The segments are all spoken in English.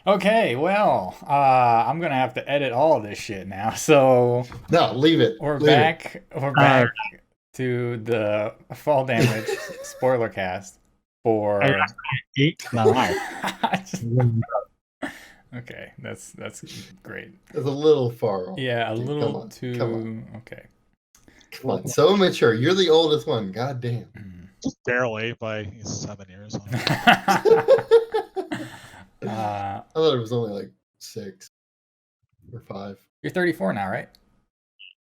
Okay, well, I'm gonna have to edit all of this shit now. So No, leave it. we're Leave it. back. We're Uh, back to the fall damage spoiler cast for. I hate my life. Okay, that's great. It's a little far off, Yeah, a dude. Come little on. Come on. too. Okay. Come on. So immature. You're the oldest one. God damn. Mm. Barely by 7 years. uh, I thought it was only like 6 or 5. you're 34 now, right?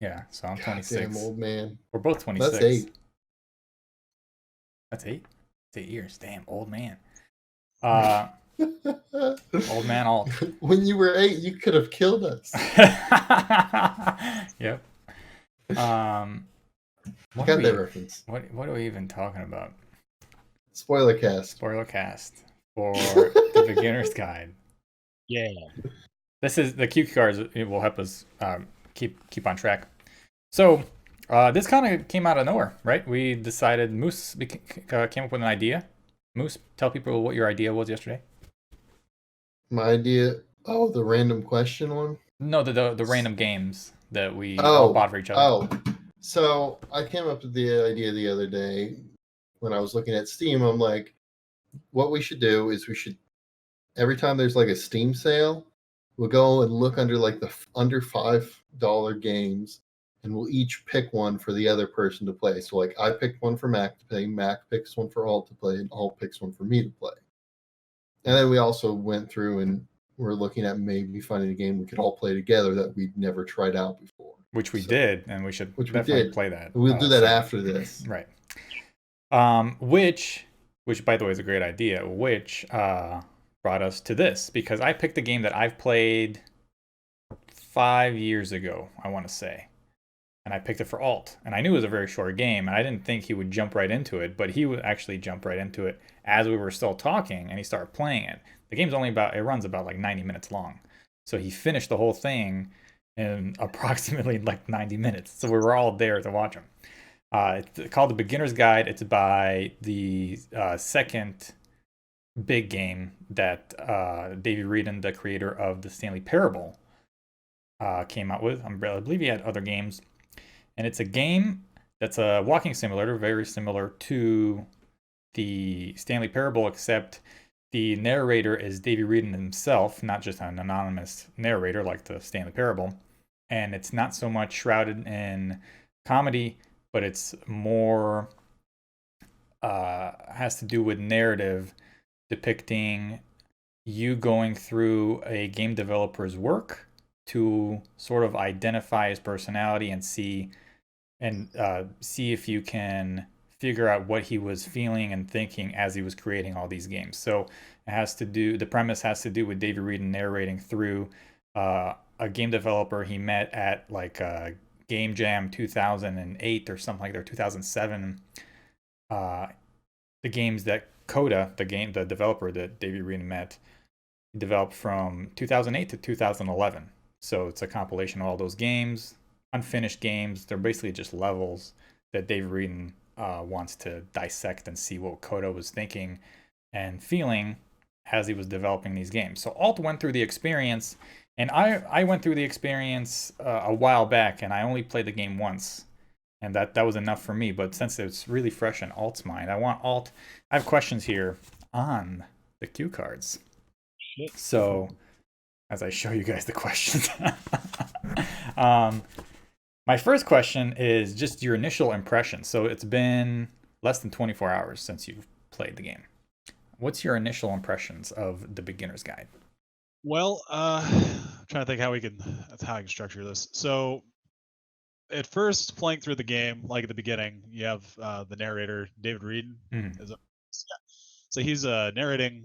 Yeah, so I'm God damn, 26. old man. We're both That's 26. 8. That's 8. It's 8 years. Damn, old man. Uh, old man alt. When you were 8, you could have killed us. Yep. I got that reference. What are we even talking about? Spoilercast. Spoilercast for the beginner's guide. Yeah. This is the cue cards. It will help us keep on track. So this kind of came out of nowhere, right? We decided Moose came up with an idea. Moose, tell people what your idea was yesterday. My idea. Oh, the random question one? No, the random games that we all bought for each other. Oh. So I came up with the idea the other day when I was looking at Steam. I'm like, what we should do is every time there's like a Steam sale, we'll go and look under like the under $5 games, and we'll each pick one for the other person to play. So like I picked one for Mac to play, Mac picks one for Alt to play, and Alt picks one for me to play. And then we also went through and we're looking at maybe finding a game we could all play together that we'd never tried out before. Which we did, and we should Which definitely play that. We'll do that after this. Right. Which by the way is a great idea, which brought us to this, because I picked a game that I've played 5 years ago, I want to say. And I picked it for Alt. And I knew it was a very short game, and I didn't think he would jump right into it, but he would actually jump right into it as we were still talking, and he started playing it. The game's it runs about like 90 minutes long. So he finished the whole thing in approximately like 90 minutes. So we were all there to watch him. It's called The Beginner's Guide. It's by the second big game that Davey Wreden, the creator of the Stanley Parable, came out with. I believe he had other games. And it's a game that's a walking simulator, very similar to the Stanley Parable, except the narrator is Davey Wreden himself, not just an anonymous narrator like the Stanley Parable. And it's not so much shrouded in comedy, but it's more has to do with narrative, depicting you going through a game developer's work to sort of identify his personality and see if you can figure out what he was feeling and thinking as he was creating all these games. So the premise has to do with Davey Wreden narrating through a game developer he met at like Game Jam 2008 or something like that, 2007. The games that Coda, the developer that Davey Wreden met, developed from 2008 to 2011. So it's a compilation of all those games, unfinished games. They're basically just levels that Davey Wreden wants to dissect and see what Coda was thinking and feeling as he was developing these games. So Alt went through the experience, and I went through the experience a while back, and I only played the game once, and that was enough for me. But since it's really fresh in Alt's mind, I have questions here on the cue cards. Shit. So as I show you guys the questions. My first question is just your initial impression. So it's been less than 24 hours since you've played the game. What's your initial impressions of the Beginner's Guide? Well, I'm trying to think how I can structure this. So, at first, playing through the game, like at the beginning, you have the narrator, David Wreden. So he's narrating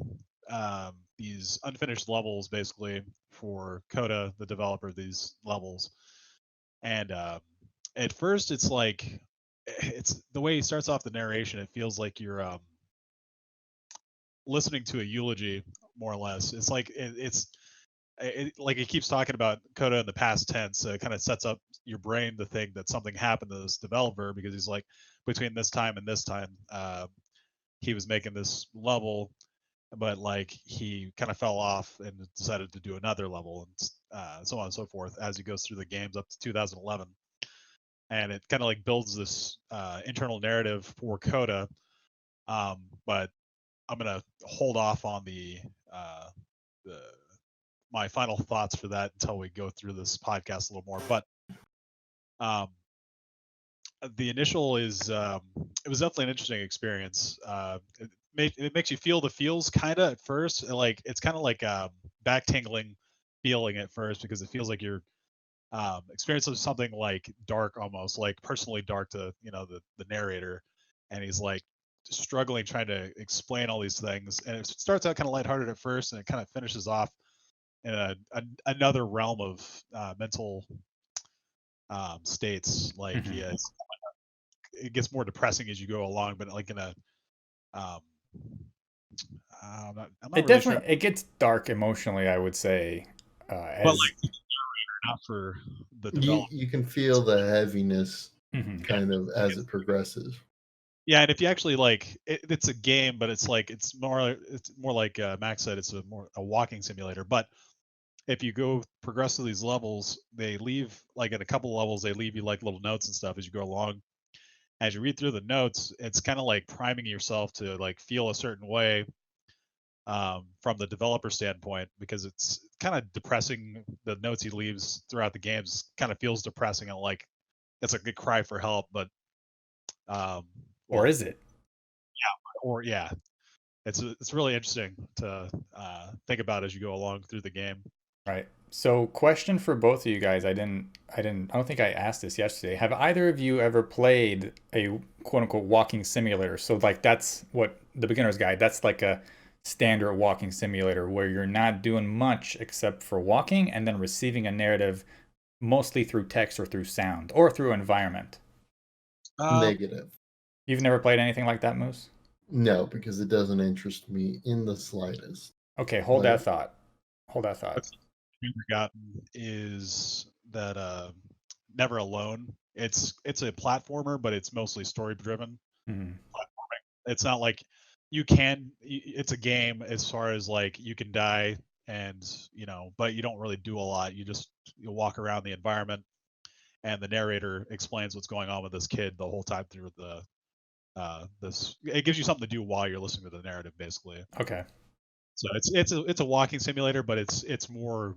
these unfinished levels, basically, for Coda, the developer of these levels. And at first, it's the way he starts off the narration. It feels like you're listening to a eulogy, more or less. It's like like he keeps talking about Coda in the past tense. So it kind of sets up your brain to think that something happened to this developer, because he's like, between this time and this time, he was making this level, but like he kind of fell off and decided to do another level, and so on and so forth as he goes through the games up to 2011. And it kind of like builds this internal narrative for Coda. But I'm gonna hold off on the my final thoughts for that until we go through this podcast a little more. But um, the initial is it was definitely an interesting experience. It makes you feel the feels kind of at first, like it's kind of like back tingling feeling at first, because it feels like you're experiencing something like dark, almost like personally dark to the narrator, and he's like struggling trying to explain all these things, and it starts out kind of lighthearted at first, and it kind of finishes off in another realm of mental states. Like Mhm. it gets more depressing as you go along, but like in a um, I'm not It really sure, definitely it gets dark emotionally, I would say, but as like not for the You development. you can feel the heaviness Mhm. kind of as it progresses. Yeah, and if you actually like it's a game, but it's like it's more like Max said, it's a walking simulator. But if you go progress through these levels, they leave like at a couple levels they leave you like little notes and stuff as you go along. As you read through the notes, it's kind of like priming yourself to like feel a certain way from the developer standpoint, because it's kind of depressing. The notes he leaves throughout the games kind of feels depressing, and like it's a good cry for help. But um, Or well, is it? or yeah, it's really interesting to think about as you go along through the game. Right. So, question for both of you guys. I don't think I asked this yesterday. Have either of you ever played a quote unquote walking simulator? So, like, that's what the beginner's guide, that's like a standard walking simulator where you're not doing much except for walking and then receiving a narrative mostly through text or through sound or through environment. Um, Negative. You've never played anything like that, Moose? No, because it doesn't interest me in the slightest. Okay, hold that Like, thought. Hold that thought. what's forgotten is that Never Alone. It's a platformer, but it's mostly story driven. Mhm. It's not like you can. It's a game as far as like you can die, and but you don't really do a lot. You walk around the environment, and the narrator explains what's going on with this kid the whole time through the this. It gives you something to do while you're listening to the narrative, basically. Okay. So it's a walking simulator, but it's more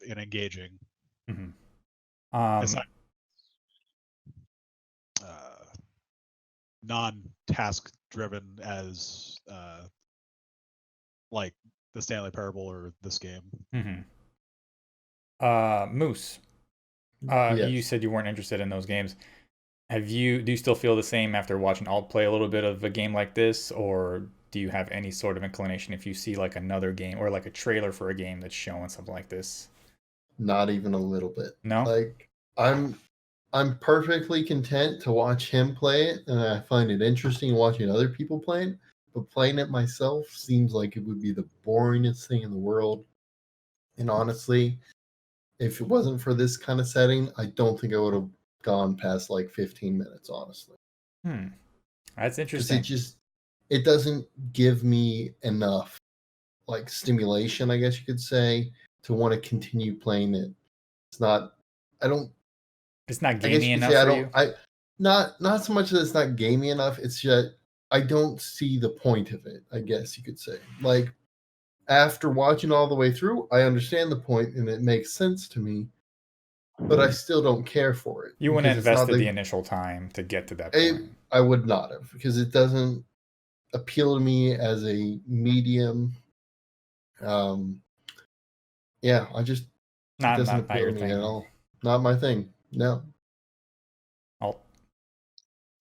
engaging. Mhm. It's Um, not uh, non-task driven as like the Stanley Parable or this game. mhm. Moose, you yes. said you weren't interested in those games. Do you still feel the same after watching Alt play a little bit of a game like this, or do you have any sort of inclination if you see like another game or like a trailer for a game that's showing something like this? Not even a little bit. No? Like, I'm perfectly content to watch him play it, and I find it interesting watching other people play it. But playing it myself seems like it would be the boringest thing in the world. And honestly, if it wasn't for this kind of setting, I don't think I would have gone past like 15 minutes, honestly. Hmm. That's Because interesting. it doesn't give me enough like stimulation, I guess you could say, to want to continue playing it. It's not I don't It's not I guess gamey you could enough say I for don't you? I not so much that it's not gamey enough, it's just I don't see the point of it, I guess you could say. Like, after watching all the way through, I understand the point and it makes sense to me, but I still don't care for it You wouldn't because have it's not invested the the initial time to get to that it, point. I would not have because it doesn't appeal to me as a medium. Um, yeah, it Not doesn't not not appeal your to me at thing. all. Not my thing. No. Alt.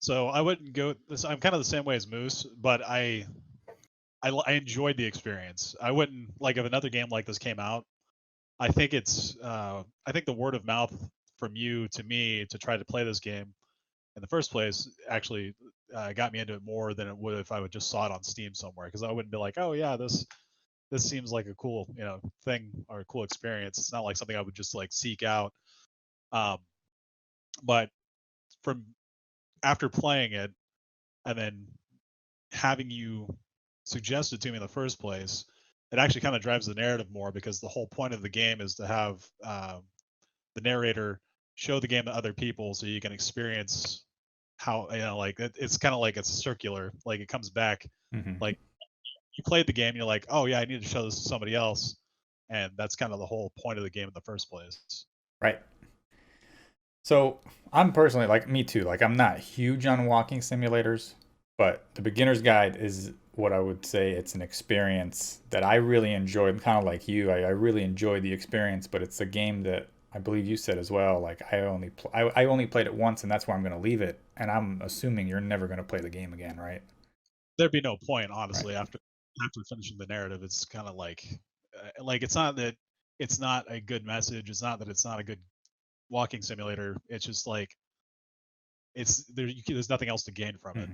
So I wouldn't go. This I'm kind of the same way as Moose, but I enjoyed the experience. I wouldn't like if another game like this came out. I think the word of mouth from you to me to try to play this game in the first place actually got me into it more than it would if I would just saw it on Steam somewhere, because I wouldn't be like, oh yeah, this seems like a cool thing or a cool experience. It's not like something I would just like seek out. Um, but from after playing it and then having you suggested to me in the first place, it actually kind of drives the narrative more, because the whole point of the game is to have the narrator show the game to other people so you can experience how, like it's kind of like it's circular, like it comes back. Mhm. Like you played the game, you're like, oh yeah, I need to show this to somebody else, and that's kind of the whole point of the game in the first place. Right. So I'm personally like me too. Like I'm not huge on walking simulators, but the beginner's guide is what I would say it's an experience that I really enjoy. I'm kind of like you. I really enjoy the experience, but it's a game that I believe you said as well. Like I only played it once, and that's where I'm going to leave it. And I'm assuming you're never going to play the game again, right? There'd be no point, Right. honestly, after finishing the narrative. It's kind of like it's not that it's not a good message. It's not that it's not a good walking simulator. It's just like there's nothing else to gain from it, Hmm.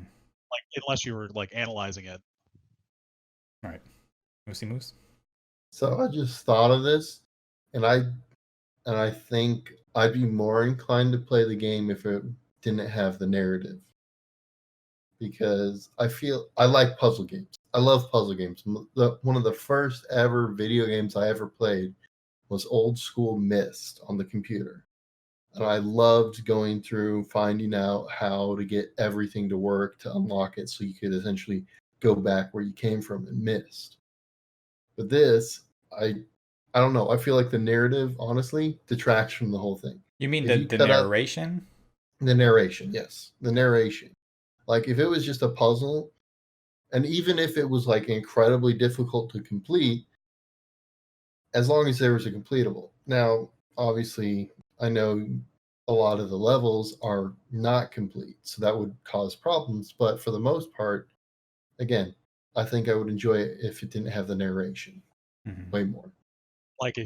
like unless you were like analyzing it. All right. Moosey Moose. So I just thought of this, and I think I'd be more inclined to play the game if it didn't have the narrative, because I feel I like puzzle games. I love puzzle games. One of the first ever video games I ever played was old school Myst on the computer. And I loved going through finding out how to get everything to work to unlock it so you could essentially go back where you came from and Myst. But this, I don't know. I feel like the narrative, honestly, detracts from the whole thing. You mean If you the cut out narration? the narration, yes, the narration. Like if it was just a puzzle, and even if it was like incredibly difficult to complete, as long as there was a completable. Now, obviously, I know a lot of the levels are not complete, so that would cause problems. But for the most part, again, I think I would enjoy it if it didn't have the narration Hmm. way more. Like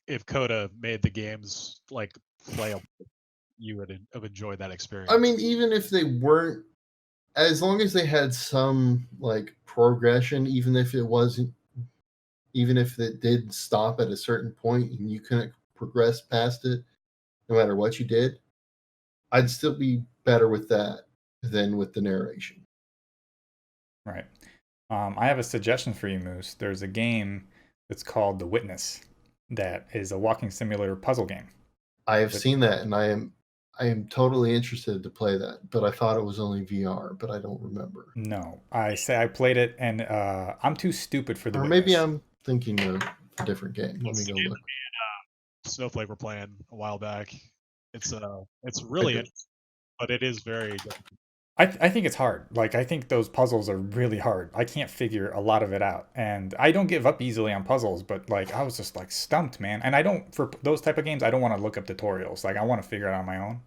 if Coda made the games like playable, you would have enjoyed that experience. I mean, even if they weren't, as long as they had some like progression, even if it did stop at a certain point and you couldn't progress past it, no matter what you did, I'd still be better with that than with the narration. Right. I have a suggestion for you, Moose. There's a game that's called The Witness that is a walking simulator puzzle game. I have But seen that, and I am totally interested to play that, but I thought it was only VR, but I don't remember. no, I say I played it, and I'm too stupid for The Or maybe Witness. I'm thinking of a different game. Let That's me the go game look. that Snowflake were playing a while back. It's I really do. interesting, but it is very difficult. I think it's hard. Like I think those puzzles are really hard. I can't figure a lot of it out, and I don't give up easily on puzzles. But like I was just like stumped, man. And I don't for those type of games. I don't want to look up tutorials. Like I want to figure it out on my own.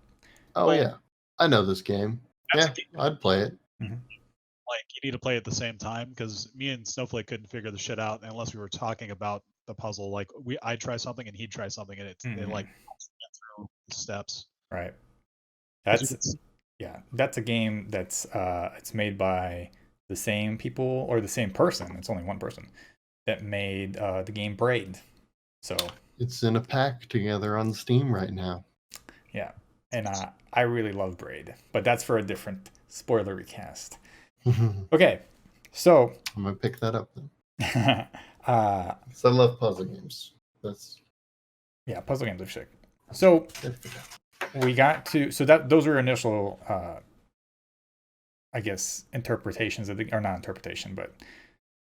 Oh Well, yeah, I know this game. that's a Yeah, game I'd play it. Hmm. like you need to play at the same time, because me and Snowflake couldn't figure the shit out unless we were talking about the puzzle. Like I'd try something and he'd try something, and it like Hmm. get through the steps. Right. 'Cause you That's could s- yeah. That's a game that's it's made by the same people or the same person. It's only one person that made the game Braid. So It's in a pack together on Steam right now. yeah, and I really love Braid, but that's for a different spoiler recast. I'm Okay, so gonna pick that up then. 'Cause uh, I love puzzle games. That's yeah, puzzle games are sick. So there we go. we got to so that those were initial, I guess, interpretations of the or not interpretation, but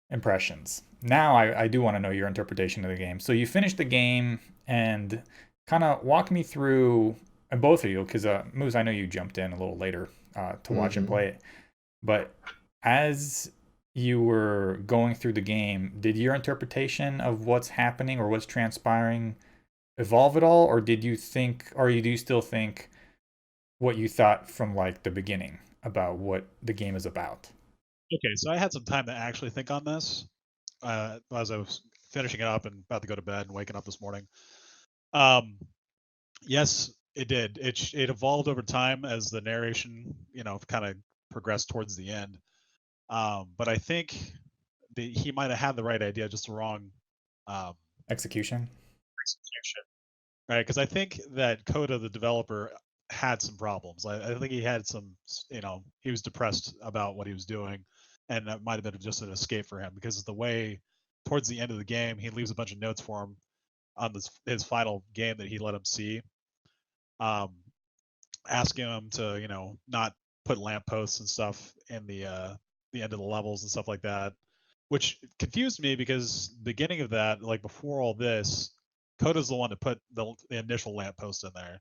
impressions. Now I do want to know your interpretation of the game. So you finished the game and kind of walk me through, and both of you, because Moose, I know you jumped in a little later to watch and Mhm. play it, but as you were going through the game, did your interpretation of what's happening or what's transpiring evolve at all, or did you think, or do you still think what you thought from like the beginning about what the game is about? Okay, so I had some time to actually think on this as I was finishing it up and about to go to bed and waking up this morning. Um, yes, it did. It evolved over time as the narration, kind of progressed towards the end. But I think he might have had the right idea, just the wrong um, Execution? execution, right? Because I think that Coda, the developer, had some problems. I think he had some, he was depressed about what he was doing, and that might have been just an escape for him, because the way towards the end of the game he leaves a bunch of notes for him on his final game that he let him see, um, asking him to not put lampposts and stuff in the end of the levels and stuff like that, which confused me because beginning of that, like before all this, Coda's the one to put the initial lamppost in there.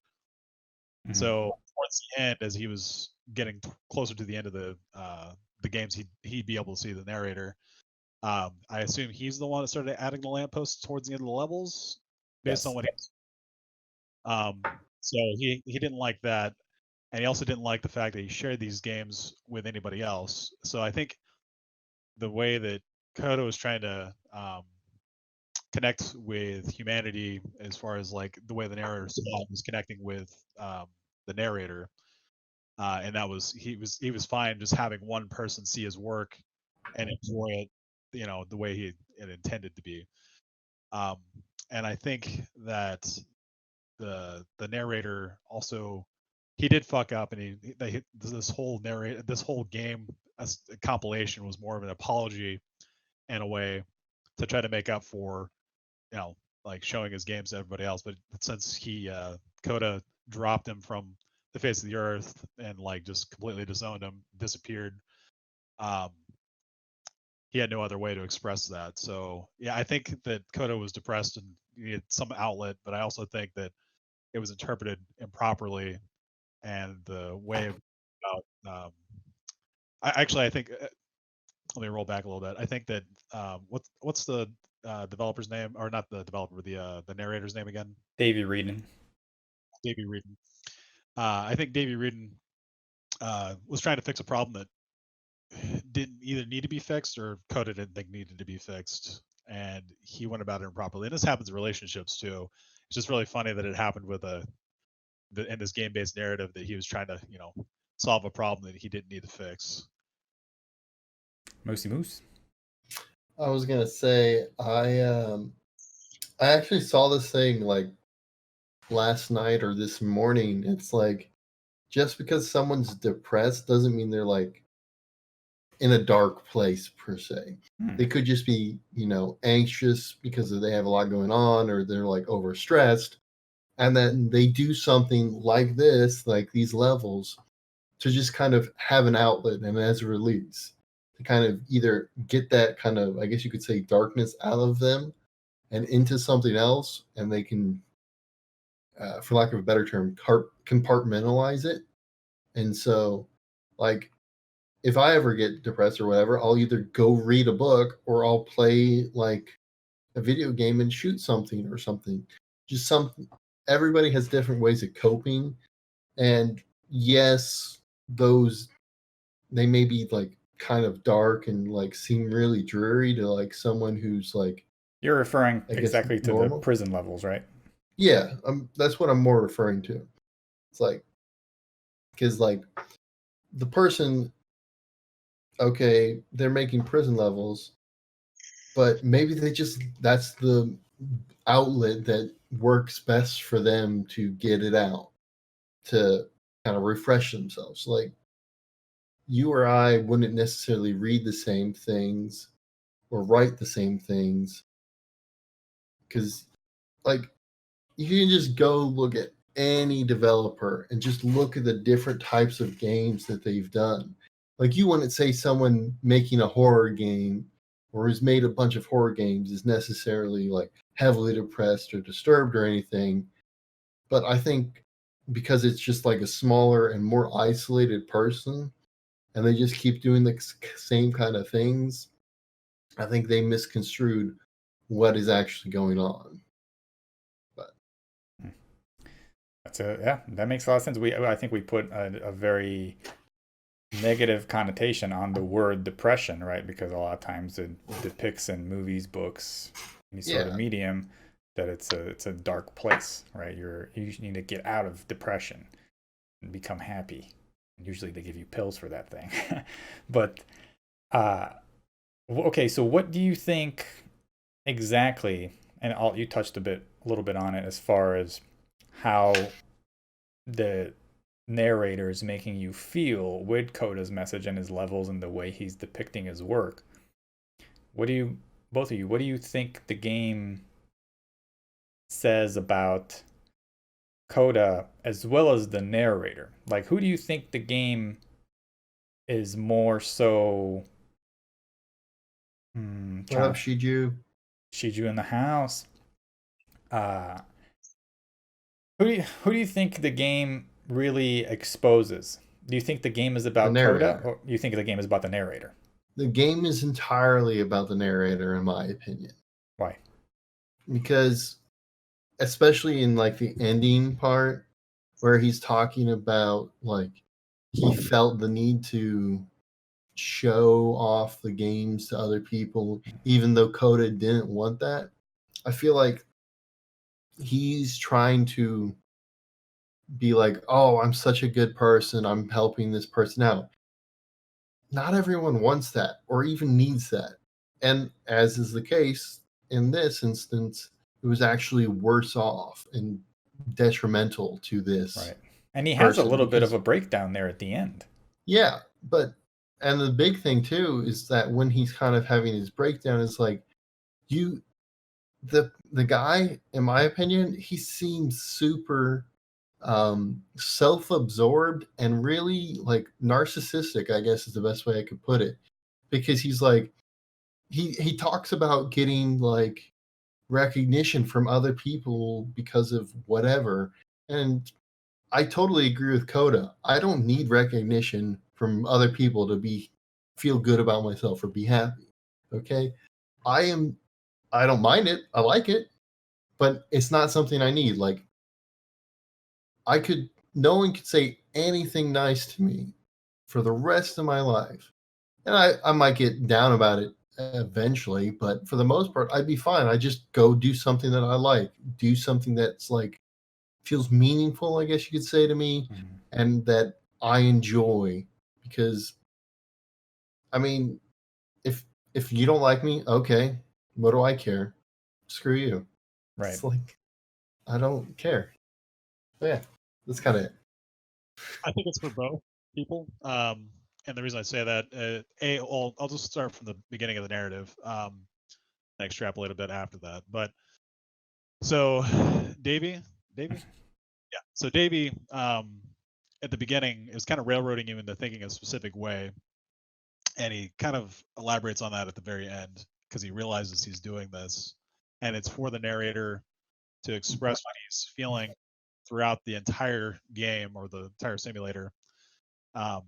Mhm. So towards the end, as he was getting closer to the end of the games, he'd be able to see the narrator. I assume he's the one that started adding the lampposts towards the end of the levels, based Yes. on what he. So he didn't like that, and he also didn't like the fact that he shared these games with anybody else. So I think the way that Kodo was trying to connect with humanity, as far as like the way the narrator saw it, was connecting with the narrator, and that was he was fine just having one person see his work and enjoy it, the way he it intended to be. Um, and I think that the narrator also, he did fuck up, and this whole game as a compilation was more of an apology in a way to try to make up for, like showing his games to everybody else. But since Coda dropped him from the face of the earth and like just completely disowned him, disappeared, um, he had no other way to express that. So yeah, I think that Coda was depressed and needed some outlet, but I also think that it was interpreted improperly, and the way about I think let me roll back a little bit. I think that what's the developer's name, or not the developer, the narrator's name again? Davey Reedon. Davey Reedon. I think Davey Reedon was trying to fix a problem that didn't either need to be fixed or Coda didn't think needed to be fixed, and he went about it improperly. And this happens in relationships too. It's just really funny that it happened with in this game-based narrative, that he was trying to solve a problem that he didn't need to fix. Moosey Moose. I was gonna say I actually saw this thing like last night or this morning. It's like, just because someone's depressed doesn't mean they're like in a dark place per se. They could just be, anxious because they have a lot going on, or they're like overstressed, and then they do something like this, like these levels, to just kind of have an outlet and as a release, to kind of either get that kind of, I guess you could say, darkness out of them and into something else, and they can, for lack of a better term, compartmentalize it. And so, like, if I ever get depressed or whatever, I'll either go read a book or I'll play like a video game and shoot something or something. Just something. Everybody has different ways of coping, and yes, those, they may be like kind of dark and like seem really dreary to like someone who's like, You're referring I guess, exactly to the normal. prison levels, right? Yeah, that's what I'm more referring to. It's like, because like the person, okay, they're making prison levels, but maybe that's the outlet that works best for them to get it out, to kind of refresh themselves. Like, you or I wouldn't necessarily read the same things or write the same things, because like, you can just go look at any developer and just look at the different types of games that they've done. Like, you wouldn't say someone making a horror game or who's made a bunch of horror games is necessarily like heavily depressed or disturbed or anything. But I think because it's just like a smaller and more isolated person, and they just keep doing the same kind of things, I think they misconstrued what is actually going on. That makes a lot of sense. I think we put a very negative connotation on the word depression, right? Because a lot of times it depicts in movies, books, any sort of medium, that it's a dark place, right? You need to get out of depression and become happy. Usually they give you pills for that thing. But okay, so what do you think exactly? And you touched a little bit on it, as far as how the narrator is making you feel with Coda's message and his levels and the way he's depicting his work. What do you, both of you, what do you think the game says about Coda as well as the narrator? Like, who do you think the game is more so? What up, Shiju? Shiju in the house. Who do you think the game really exposes? Do you think the game is The about Coda, narrator. or do you think the game is about the narrator? The game is entirely about the narrator, in my opinion. Why? Because, especially in like the ending part, where he's talking about like he felt the need to show off the games to other people, even though Coda didn't want that. I feel like he's trying to be like, oh, I'm such a good person. I'm helping this person out. Not everyone wants that or even needs that. And as is the case in this instance, it was actually worse off and detrimental to this Right. And he has a person little bit of because, a breakdown there at the end. yeah, but and the big thing too is that when he's kind of having his breakdown, is like you the guy, in my opinion, he seems super self-absorbed and really like narcissistic, I guess is the best way I could put it, because he's like he talks about getting like recognition from other people because of whatever. And I totally agree with Coda. I don't need recognition from other people to be feel good about myself or be happy. Okay? I am I don't mind it. I like it, but it's not something I need. Like I could no one could say anything nice to me for the rest of my life. And I might get down about it eventually, but for the most part, I'd be fine. I just go do something that I like, do something that's like feels meaningful, I guess you could say to me, Mhm. and that I enjoy. Because I mean, if you don't like me, okay, what do I care? Screw you. Right. It's like I don't care. But yeah, that's kind of it. I think it's for both people. And the reason I say that, I'll just start from the beginning of the narrative, and extrapolate a bit after that. But so, Davy, yeah. So Davy, at the beginning, is kind of railroading you into thinking a specific way, and he kind of elaborates on that at the very end because he realizes he's doing this, and it's for the narrator to express what he's feeling throughout the entire game or the entire simulator. Um,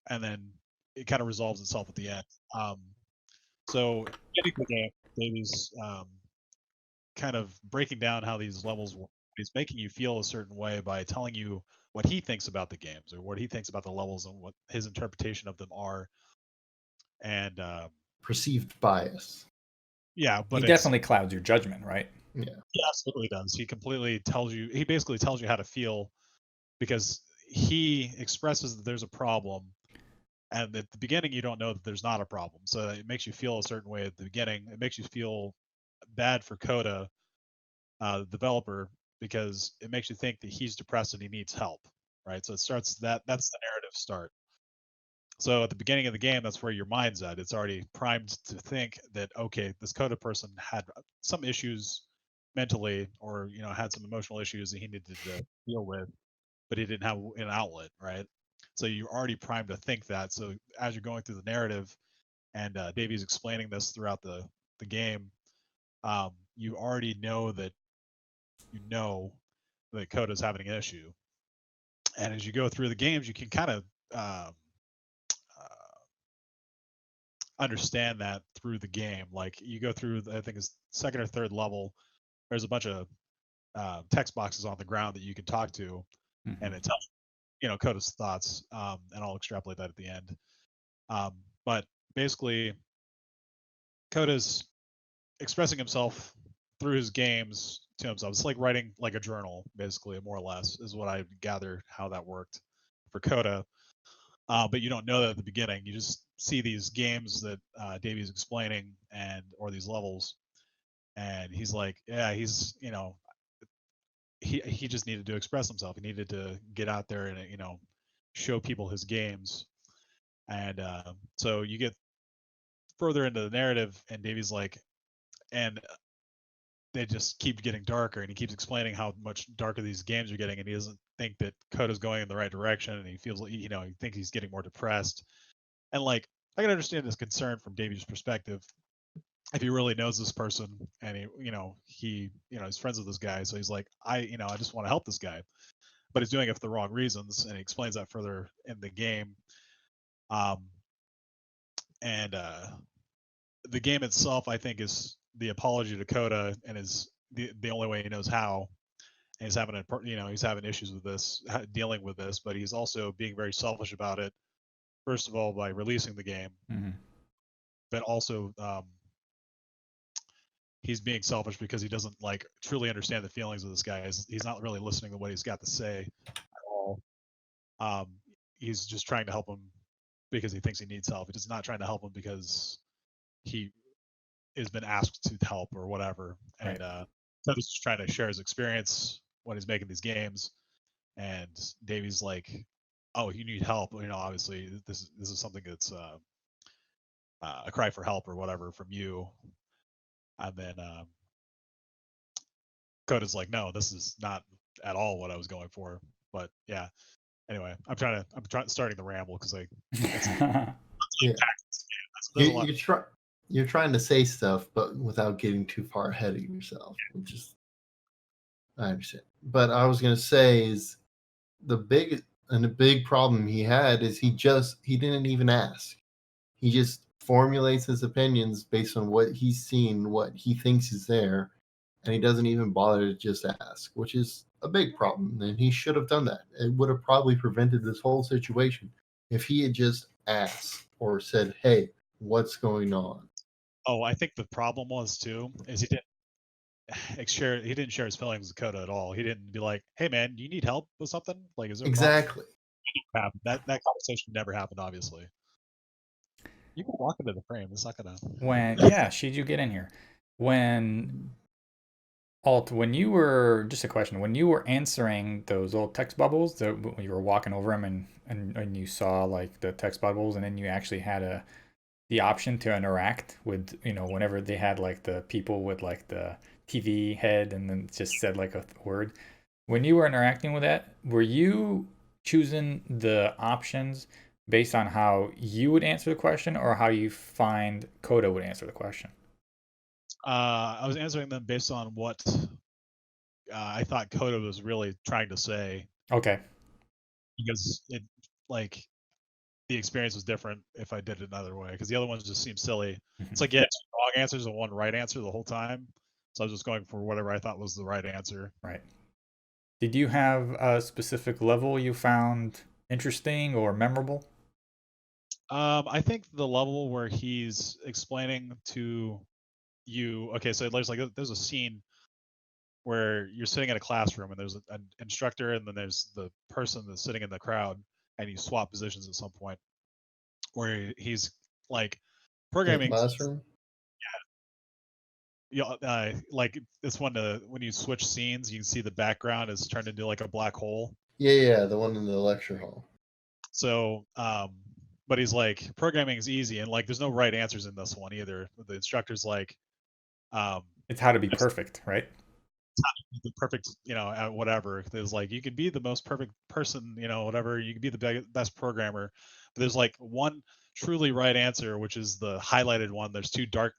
and then it kind of resolves itself at the end. So getting the game, Davy's kind of breaking down how these levels work. He's making you feel a certain way by telling you what he thinks about the games or what he thinks about the levels and what his interpretation of them are. And Perceived bias. yeah, He but definitely clouds your judgment, right? Yeah. he absolutely does. He completely tells you. He basically tells you how to feel because he expresses that there's a problem, and at the beginning you don't know that there's not a problem. So it makes you feel a certain way at the beginning. It makes you feel bad for Coda, the developer, because it makes you think that he's depressed and he needs help, right? So it starts that's the narrative start. So at the beginning of the game, that's where your mind's at. It's already primed to think that okay, this Coda person had some issues mentally, or had some emotional issues that he needed to deal with, but he didn't have an outlet, right? So you're already primed to think that. So as you're going through the narrative, and Davy's explaining this throughout the game, you already know that you know that Coda's having an issue, and as you go through the games, you can kind of understand that through the game. Like you go through, I think it's second or third level. There's a bunch of text boxes on the ground that you can talk to, and Mhm. it tells Coda's thoughts, and I'll extrapolate that at the end. But basically, Coda's expressing himself through his games to himself. It's like writing like a journal, basically, more or less, is what I gather how that worked for Coda. But you don't know that at the beginning. You just see these games that Davy's explaining, or these levels, and he's like, yeah, he's he just needed to express himself. He needed to get out there and show people his games. And so you get further into the narrative, and Davy's like, and they just keep getting darker, and he keeps explaining how much darker these games are getting, and he doesn't think that Coda's going in the right direction, and he feels like he thinks he's getting more depressed. And like, I can understand his concern from Davy's perspective if he really knows this person, and he's friends with this guy, so he's like, I just want to help this guy, but he's doing it for the wrong reasons, and he explains that further in the game. And the game itself, I think, is the apology to Coda, and is the only way he knows how. And he's having issues with this, dealing with this, but he's also being very selfish about it. First of all, by releasing the game, but also he's being selfish because he doesn't like truly understand the feelings of this guy. He's not really listening to what he's got to say at all. He's just trying to help him because he thinks he needs help. He's not trying to help him because he has been asked to help or whatever. Right. And so he's just trying to share his experience when he's making these games. And Davy's like, "Oh, you need help. Obviously this is something that's a cry for help or whatever from you." And then Coda's like, "No, this is not at all what I was going for." But yeah. Anyway, I'm starting the ramble because Yeah. You're trying to say stuff, but without getting too far ahead of yourself, which is, I understand. But I was going to say is the big problem he had is he didn't even ask. He just formulates his opinions based on what he's seen, what he thinks is there, and he doesn't even bother to just ask, which is a big problem. And he should have done that. It would have probably prevented this whole situation if he had just asked or said, "Hey, what's going on?" Oh, I think the problem was too is he didn't share his feelings with Coda at all. He didn't be like, "Hey man, do you need help with something? Like, is there a problem?" Exactly. That conversation never happened, obviously. You can walk into the frame. It's not gonna. Yeah, She'd you get in here? When you were, just a question, when you were answering those old text bubbles, when you were walking over them and you saw like the text bubbles, and then you actually had the option to interact with, whenever they had like the people with like the TV head and then just said like a word. When you were interacting with that, were you choosing the options based on how you would answer the question or how you find Coda would answer the question? I was answering them based on what I thought Coda was really trying to say. Okay. Because the experience was different if I did it another way. Because the other ones just seem silly. It's like, yeah, 2 wrong answers and 1 right answer the whole time. So I was just going for whatever I thought was the right answer. Right. Did you have a specific level you found interesting or memorable? I think the level where he's explaining to you. Okay, so there's a scene where you're sitting in a classroom and there's an instructor and then there's the person that's sitting in the crowd, and you swap positions at some point where he's like programming. The classroom. Like this one, when you switch scenes, you can see the background is turned into like a black hole. Yeah, the one in the lecture hall. So, but he's like, programming is easy, and like, there's no right answers in this one either. The instructor's like, it's how to be perfect, right? The perfect, at whatever. There's like, you can be the most perfect person, whatever. You can be the best programmer, but there's like one truly right answer, which is the highlighted one. There's 2 dark,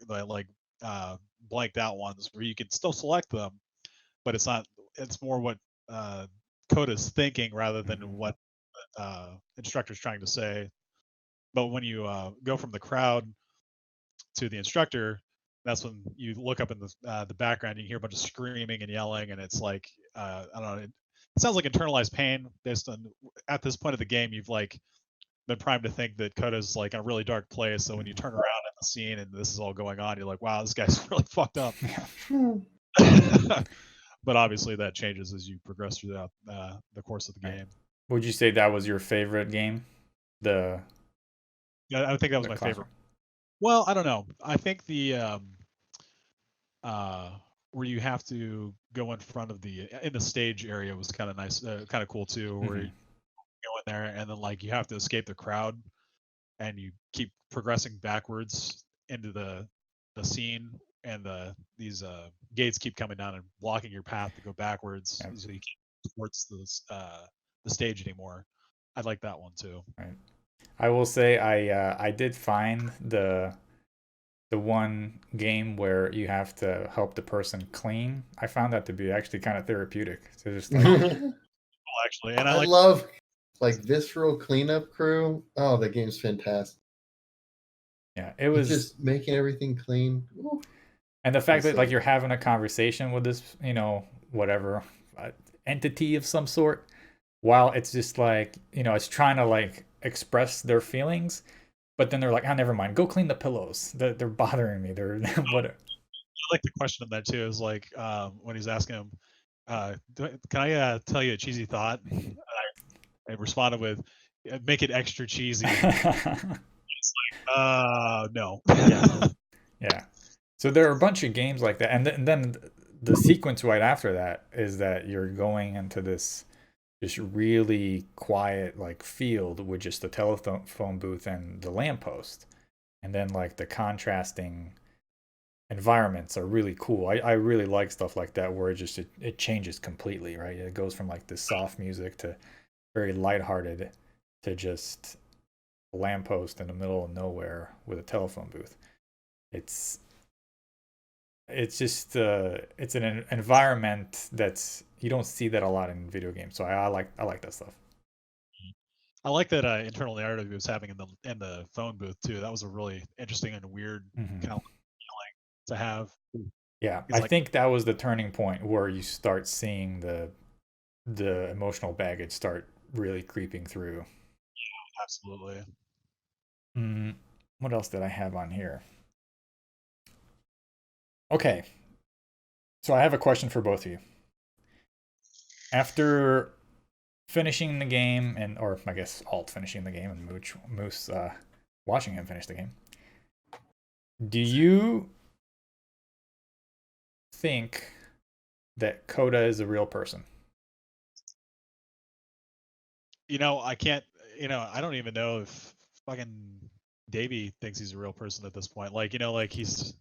blanked out ones where you can still select them, but it's not. It's more what Coda's thinking rather than what instructor's trying to say. But when you go from the crowd to the instructor, that's when you look up in the background. You hear a bunch of screaming and yelling, and it's like, I don't know. It sounds like internalized pain. Based on, at this point of the game, you've like been primed to think that Coda's like in a really dark place. So when you turn around at the scene and this is all going on, you're like, wow, this guy's really fucked up. But obviously that changes as you progress throughout the course of the game. Would you say that was your favorite game? Yeah, I think that was my favorite. Well, I don't know. I think the where you have to go in front of in the stage area was kind of nice, kind of cool too, where you go in there and then like you have to escape the crowd and you keep progressing backwards into the scene, and these gates keep coming down and blocking your path to go backwards, Yep. so you can't towards the stage anymore. I like that one too. Right. I will say I did find the one game where you have to help the person clean. I found that to be actually kind of therapeutic. So just like Actually, and I I like love like visceral cleanup crew. Oh, the game's fantastic. yeah, it was Just making everything clean. Ooh. and the fact that like So you're having a conversation with this, whatever entity of some sort, while it's just like, it's trying to like express their feelings, but then they're like, oh, never mind, go clean the pillows. They're bothering me. They're what? I like the question in that too. Is like when he's asking him, "Can I tell you a cheesy thought?" I responded with, "Make it extra cheesy." No. Yeah. Yeah. So there are a bunch of games like that, and then the sequence right after that is that you're going into this just really quiet like field with just the telephone booth and the lamppost, and then like the contrasting environments are really cool. I really like stuff like that where it changes completely, right? It goes from like this soft music to very lighthearted to just a lamppost in the middle of nowhere with a telephone booth. It's it's just it's an environment that's you don't see that a lot in video games. So I like that stuff. I like that internal narrative he was having in the phone booth too. That was a really interesting and weird kind of feeling to have. Yeah, It's I like, think that was the turning point where you start seeing the emotional baggage start really creeping through. absolutely. What else did I have on here? Okay, so I have a question for both of you. After finishing the game, or I guess Alt finishing the game and Moose watching him finish the game, do you think that Coda is a real person? I can't. I don't even know if fucking Davey thinks he's a real person at this point. Like, like it's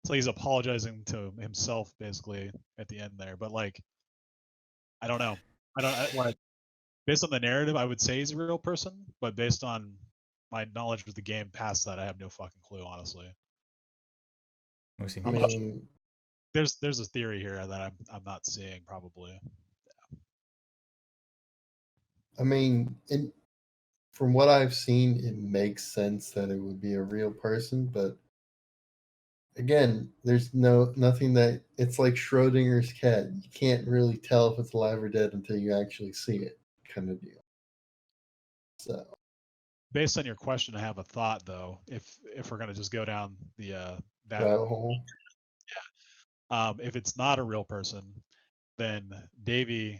like he's apologizing to himself basically at the end there. But like, I don't know. Like, based on the narrative, I would say he's a real person, but based on my knowledge of the game past that, I have no fucking clue, honestly. Moosey I Moose? mean, There's a theory here that I'm not seeing probably. from what I've seen, it makes sense that it would be a real person, but again, there's nothing that it's like Schrodinger's cat. You can't really tell if it's alive or dead until you actually see it, kind of deal. So Based on your question, I have a thought though. If we're gonna just go down the that rabbit hole. if it's not a real person, then Davy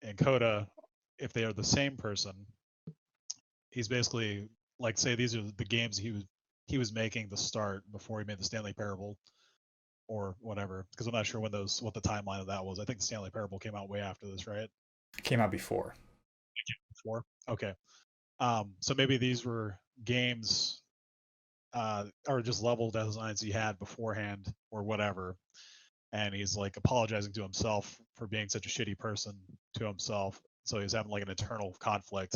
and Coda, if they are the same person, he's basically like, say these are the games he was making to start before he made the Stanley Parable or whatever. Because I'm not sure what the timeline of that was. I think the Stanley Parable came out way after this, right? It came out before. Before? Okay. So maybe these were games or just level designs he had beforehand or whatever, and he's like apologizing to himself for being such a shitty person to himself, so he's having like an internal conflict.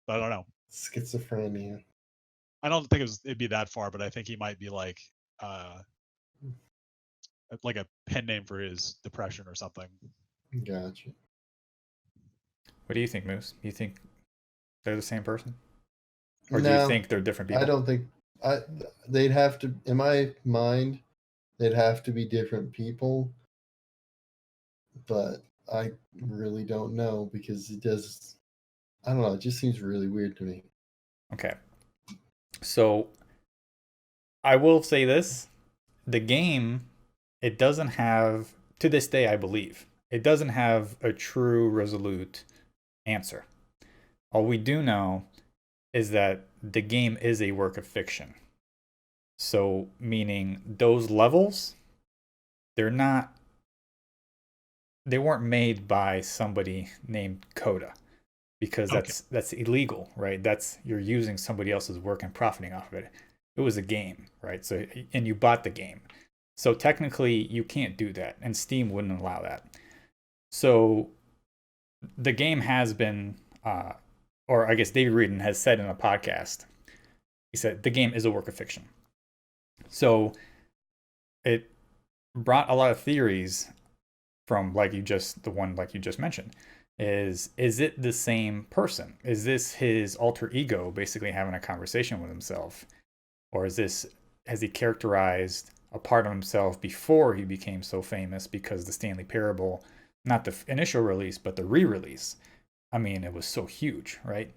But I don't know. Schizophrenia. I don't think it'd be that far, but I think he might be like a pen name for his depression or something. Gotcha. What do you think, Moose? You think they're the same person? Or do you No, think they're different people? I don't think they'd have to, in my mind, they'd have to be different people, but I really don't know because I don't know, it just seems really weird to me. Okay. So I will say this. The game, it doesn't have, to this day, I believe, it doesn't have a true resolute answer. All we do know is that the game is a work of fiction. So, meaning those levels, they're not they weren't made by somebody named Coda, because Okay. that's illegal, right? That's you're using somebody else's work and profiting off of it. It was a game, right? So and you bought the game. So technically you can't do that, and Steam wouldn't allow that. So the game has been or I guess David Reedon has said in a podcast, he said the game is a work of fiction. So it brought a lot of theories from the one like you just mentioned. Is it the same person? Is this his alter ego basically having a conversation with himself? Or has he characterized a part of himself before he became so famous because the Stanley Parable, not the initial release, but the re-release, I mean, it was so huge, right?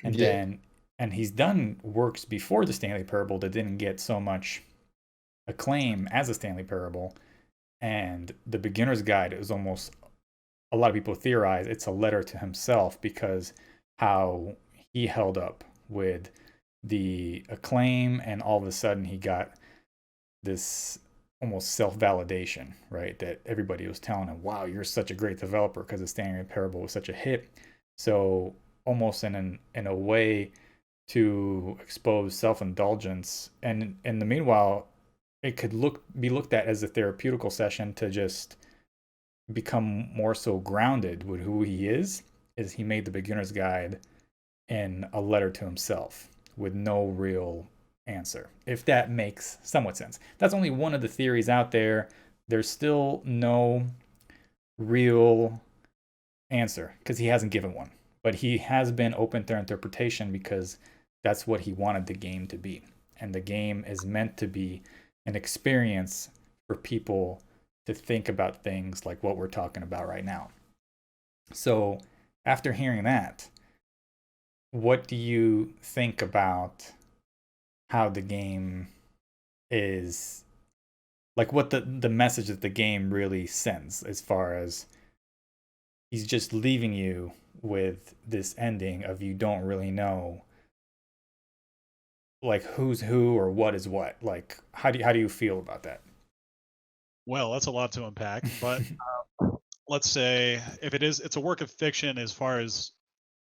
And Yeah. then and he's done works before the Stanley Parable that didn't get so much acclaim as a Stanley Parable. And the beginner's guide is almost, a lot of people theorize it's a letter to himself because how he held up with the acclaim, and all of a sudden he got this almost self-validation, right? That everybody was telling him, wow, you're such a great developer because the Stanley Parable was such a hit. So almost in a way to expose self-indulgence, and in the meanwhile it could be looked at as a therapeutical session to just become more so grounded with who he is he made the beginner's guide in a letter to himself with no real answer, if that makes somewhat sense. That's only one of the theories out there. There's still no real answer because he hasn't given one, but he has been open to interpretation because that's what he wanted the game to be. And the game is meant to be an experience for people to think about things like what we're talking about right now. So, after hearing that, what do you think about how the game is, like, what the message that the game really sends, as far as he's just leaving you with this ending of you don't really know like who's who or what is what? Like, how do you feel about that? Well, that's a lot to unpack, but let's say if it's a work of fiction as far as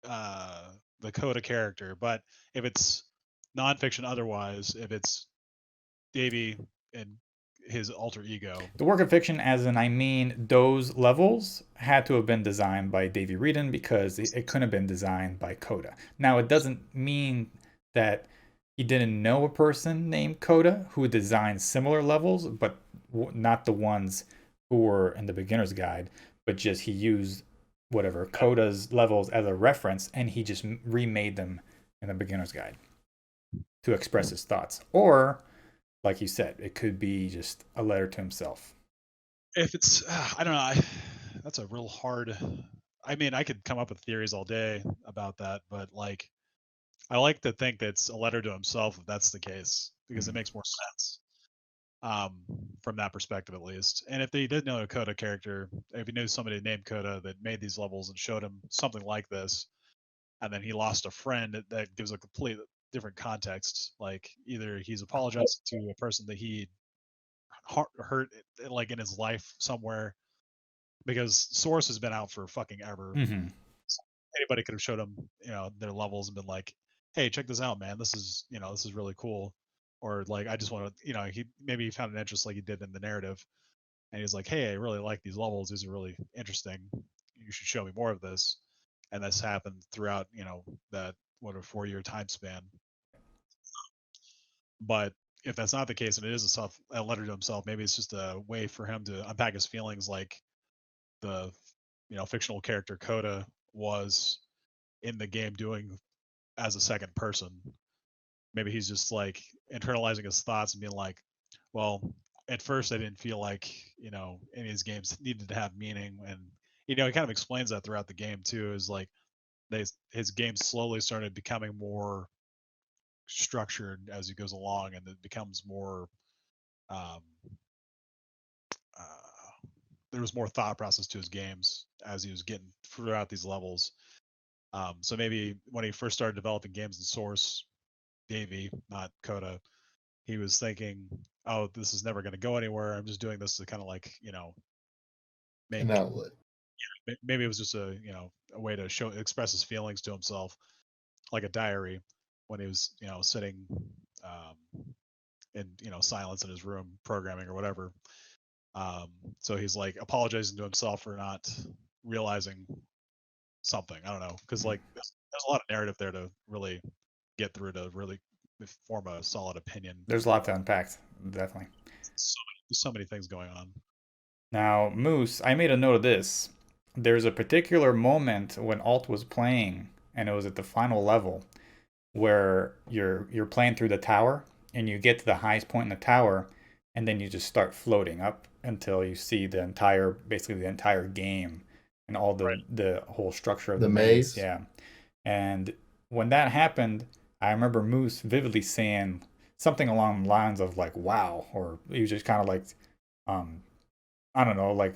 uh, the Coda character, but if it's nonfiction otherwise, if it's Davy and his alter ego. The work of fiction, as in, I mean, those levels had to have been designed by Davey Wreden because it couldn't have been designed by Coda. Now, it doesn't mean that he didn't know a person named Coda who designed similar levels, but not the ones who were in the beginner's guide, but just he used whatever Coda's levels as a reference, and he just remade them in the beginner's guide to express his thoughts. Or, like you said, it could be just a letter to himself. If it's, I don't know, that's a real hard. I mean, I could come up with theories all day about that, but like, I like to think that it's a letter to himself if that's the case, because it Mhm. makes more sense um, from that perspective at least. And if they did know a Coda character, if he knew somebody named Coda that made these levels and showed him something like this, and then he lost a friend, that gives a complete different context. Like either he's apologized to a person that he hurt like in his life somewhere, because Source has been out for fucking ever. Mm-hmm. Anybody could have showed him, their levels and been like, "Hey, check this out, man. This is really cool." Or like, I just want to, he found an interest like he did in the narrative, and he's like, "Hey, I really like these levels. These are really interesting. You should show me more of this." And this happened throughout, that what a 4-year time span. But if that's not the case, and it is a letter to himself, maybe it's just a way for him to unpack his feelings, like the fictional character Coda was in the game doing as a second person. Maybe he's just like internalizing his thoughts and being like, well, at first I didn't feel like any of his games needed to have meaning, and he kind of explains that throughout the game too. Is like his games slowly started becoming more structured as he goes along, and it becomes more um, there was more thought process to his games as he was getting throughout these levels. So maybe when he first started developing games in Source, Davey, not Coda, he was thinking, "Oh, this is never going to go anywhere. I'm just doing this to kind of like make An outlet. maybe it was just a way to express his feelings to himself, like a diary, when he was sitting in silence in his room programming or whatever. So he's like apologizing to himself for not realizing something. I don't know, because like there's a lot of narrative there to really get through to really form a solid opinion. There's a lot to unpack, definitely. So many things going on. Now, Moose, I made a note of this. There's a particular moment when Alt was playing, and it was at the final level, where you're playing through the tower, and you get to the highest point in the tower, and then you just start floating up until you see basically the entire game, and all the whole structure of the maze. Yeah. And when that happened, I remember Moose vividly saying something along the lines of like, "Wow," or he was just kind of like, I don't know, like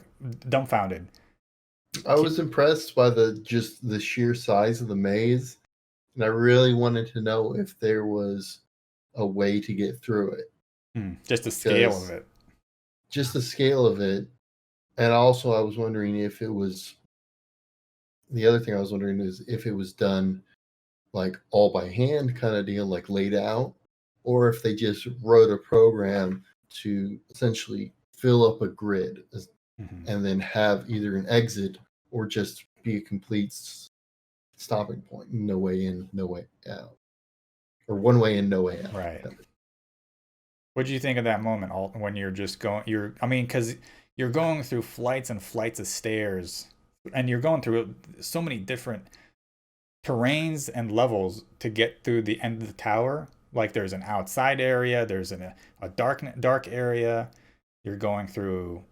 dumbfounded. I was impressed by the sheer size of the maze, and I really wanted to know if there was a way to get through it. Just the scale of it. Just the scale of it. And also I was wondering if it was, the other thing I was wondering is if it was done like all by hand kind of deal, like laid out, or if they just wrote a program to essentially fill up a grid and then have either an exit or just be a complete stopping point. No way in, no way out. Or one way in, no way out. Right. What did you think of that moment, Alt, when you're just going, because you're going through flights and flights of stairs, and you're going through so many different terrains and levels to get through the end of the tower. Like there's an outside area, there's a dark area. You're going through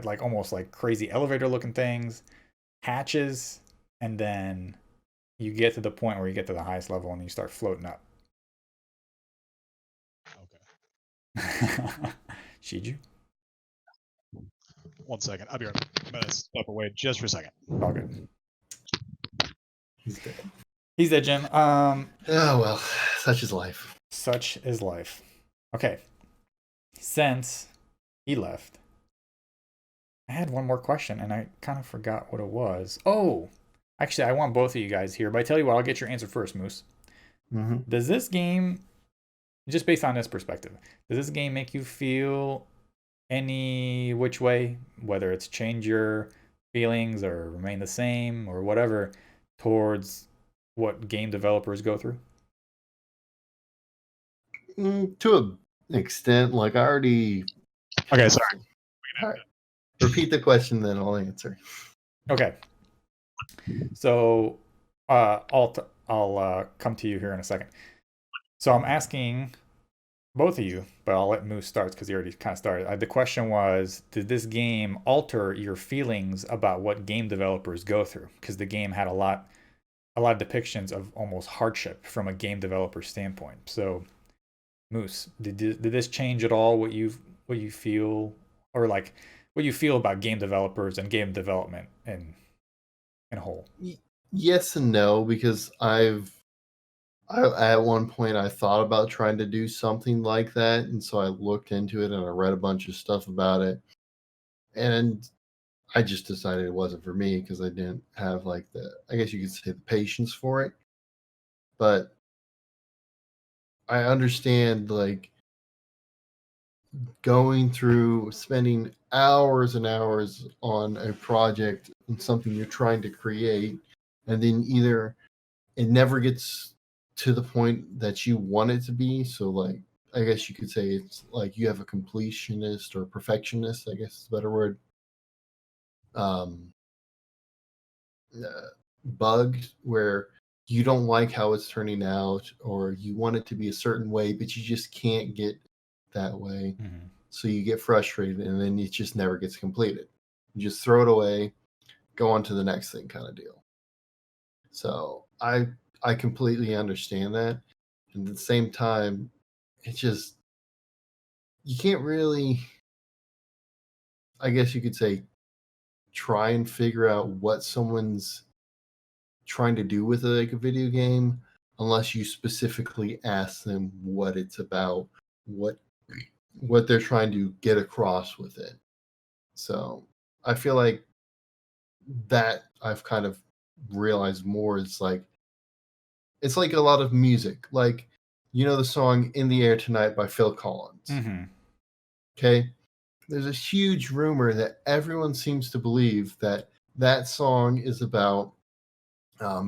like almost like crazy elevator looking things, hatches, and then you get to the point where you get to the highest level and you start floating up. Okay. Shiju? 1 second. I'll be right back. I'm going to step away just for a second. All good. He's dead. He's dead, Jim. Oh, well, such is life. Such is life. Okay. Since he left, I had one more question, and I kind of forgot what it was. Oh, actually, I want both of you guys here, but I tell you what, I'll get your answer first, Moose. Mm-hmm. Does this game, just based on this perspective, does this game make you feel any which way, whether it's change your feelings or remain the same or whatever, towards what game developers go through? To an extent, like I already... Okay, sorry. All right. Repeat the question, then I'll answer. Okay. So I'll come to you here in a second. So I'm asking both of you, but I'll let Moose start because he already kind of started. The question was, did this game alter your feelings about what game developers go through? Because the game had a lot of depictions of almost hardship from a game developer standpoint. So, Moose, did this change at all what you feel, or like what you feel about game developers and game development in a whole? Yes and no, because at one point I thought about trying to do something like that, and so I looked into it and I read a bunch of stuff about it, and I just decided it wasn't for me because I didn't have like I guess you could say the patience for it. But I understand like going through spending hours and hours on a project and something you're trying to create, and then either it never gets to the point that you want it to be. So like, I guess you could say it's like you have a completionist or perfectionist, I guess is a better word. Bug where you don't like how it's turning out, or you want it to be a certain way, but you just can't get that way. Mm-hmm. So you get frustrated, and then it just never gets completed. You just throw it away, go on to the next thing, kind of deal. So I completely understand that. And at the same time, it just, you can't really, I guess you could say, try and figure out what someone's trying to do with like a video game unless you specifically ask them what it's about, what they're trying to get across with it. So I feel like that I've kind of realized more is like it's like a lot of music. Like, you know the song In the Air Tonight by Phil Collins. Mm-hmm. Okay? There's a huge rumor that everyone seems to believe that that song is about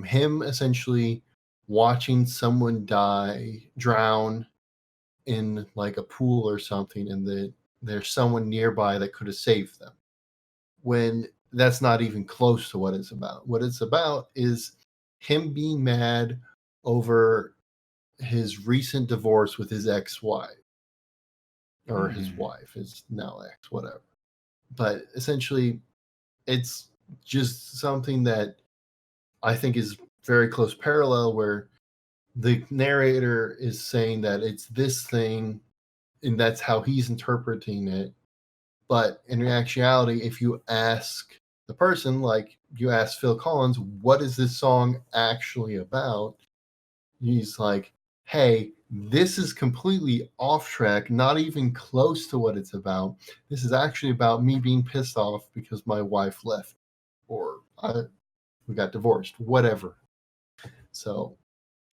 him essentially watching someone drown in like a pool or something, and that there's someone nearby that could have saved them. When that's not even close to what it's about. What it's about is him being mad over his recent divorce with his ex-wife, or his wife, his now ex, whatever. But essentially, it's just something that I think is very close parallel where the narrator is saying that it's this thing and that's how he's interpreting it. But in actuality, if you ask the person, like you ask Phil Collins, what is this song actually about? He's like, hey, this is completely off track, not even close to what it's about. This is actually about me being pissed off because my wife left or we got divorced, whatever. So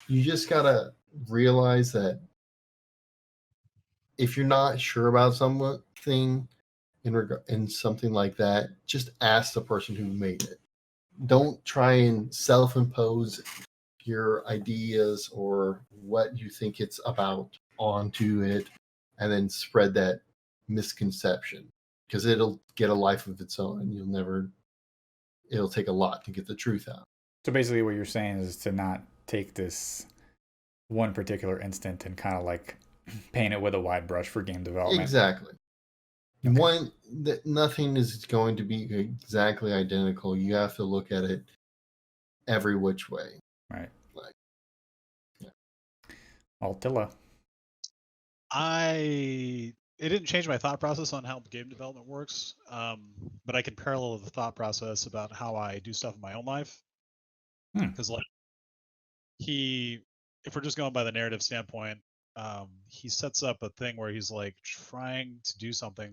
you just got to realize that if you're not sure about something in something like that, just ask the person who made it. Don't try and self-impose your ideas or what you think it's about onto it and then spread that misconception, because it'll get a life of its own and it'll take a lot to get the truth out. So basically, what you're saying is to not take this one particular instant and kind of like paint it with a wide brush for game development. Exactly. Okay. One, that nothing is going to be exactly identical. You have to look at it every which way. Right. Like, yeah. Altilla. It didn't change my thought process on how game development works, but I can parallel the thought process about how I do stuff in my own life. Because like if we're just going by the narrative standpoint, he sets up a thing where he's like trying to do something,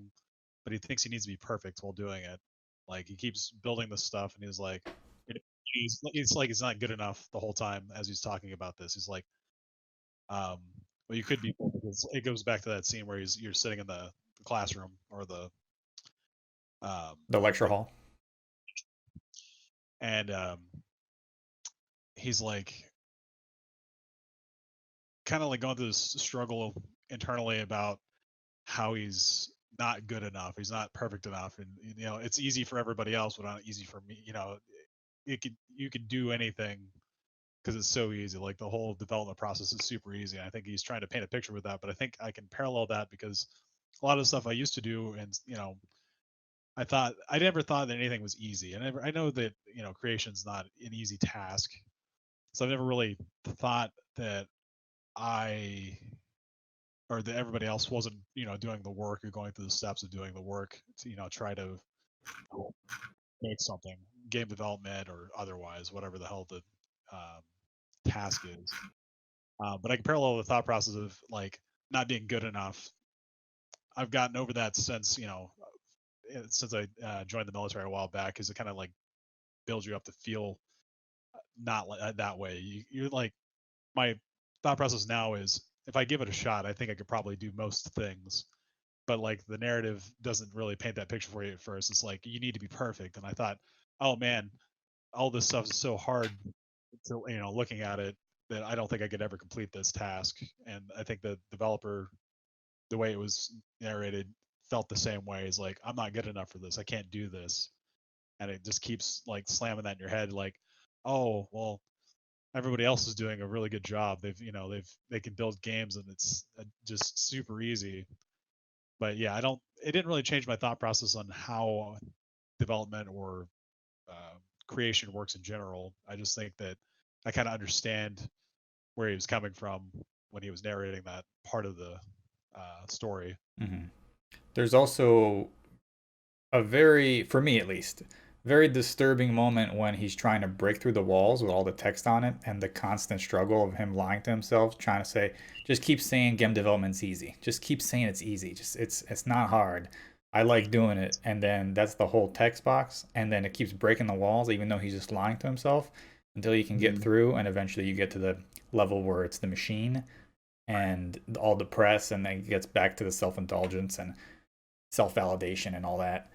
but he thinks he needs to be perfect while doing it. Like he keeps building this stuff, and he's like, it's like he's not good enough the whole time as he's talking about this. He's like, well, you could be. It goes back to that scene where you're sitting in the classroom or the lecture hall, and he's like kind of like going through this struggle internally about how he's not good enough. He's not perfect enough, and it's easy for everybody else, but not easy for me. You could do anything because it's so easy. Like the whole development process is super easy. And I think he's trying to paint a picture with that, but I think I can parallel that because a lot of the stuff I used to do, and I never thought that anything was easy. I know that creation's not an easy task, so I've never really thought that I or that everybody else wasn't doing the work or going through the steps of doing the work to try to make something, game development or otherwise, whatever the hell the task is. But I can parallel the thought process of like not being good enough. I've gotten over that since I joined the military a while back, because it kind of like builds you up to feel not like that way. You're like, my thought process now is if I give it a shot, I think I could probably do most things. But like the narrative doesn't really paint that picture for you at first. It's like you need to be perfect. And I thought, oh man, all this stuff is so hard to looking at it that I don't think I could ever complete this task. And I think the developer, the way it was narrated, felt the same way. Is like, I'm not good enough for this. I can't do this. And it just keeps like slamming that in your head, like, oh well, everybody else is doing a really good job. They can build games and it's just super easy. But yeah, it didn't really change my thought process on how development or creation works in general. I just think that I kind of understand where he was coming from when he was narrating that part of the story. Mm-hmm. There's also for me at least, very disturbing moment when he's trying to break through the walls with all the text on it and the constant struggle of him lying to himself, trying to say, just keep saying game development's easy. Just keep saying it's easy. Just it's not hard. I like doing it. And then that's the whole text box. And then it keeps breaking the walls, even though he's just lying to himself until you can get Mhm. through. And eventually you get to the level where it's the machine and all the press. And then it gets back to the self indulgence and self validation and all that.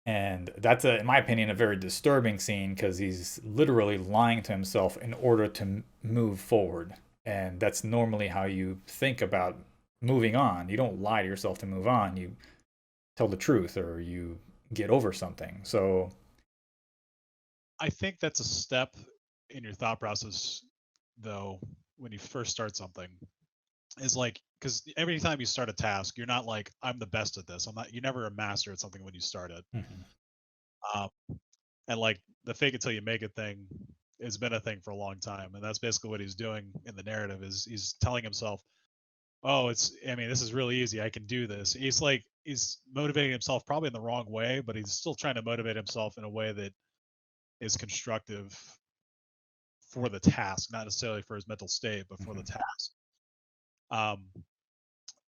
And that's, in my opinion, a very disturbing scene because he's literally lying to himself in order to move forward. And that's normally how you think about moving on. You don't lie to yourself to move on. You tell the truth or you get over something. So, I think that's a step in your thought process, though, when you first start something, is like because every time you start a task, you're not like I'm the best at this. I'm not. You're never a master at something when you start it. mhm, Um, and like the fake it till you make it thing has been a thing for a long time, and that's basically what he's doing in the narrative. Is he's telling himself, "Oh, it's. I mean, this is really easy. I can do this." He's like he's motivating himself probably in the wrong way, but he's still trying to motivate himself in a way that is constructive for the task, not necessarily for his mental state, but for the mhm. task. Um,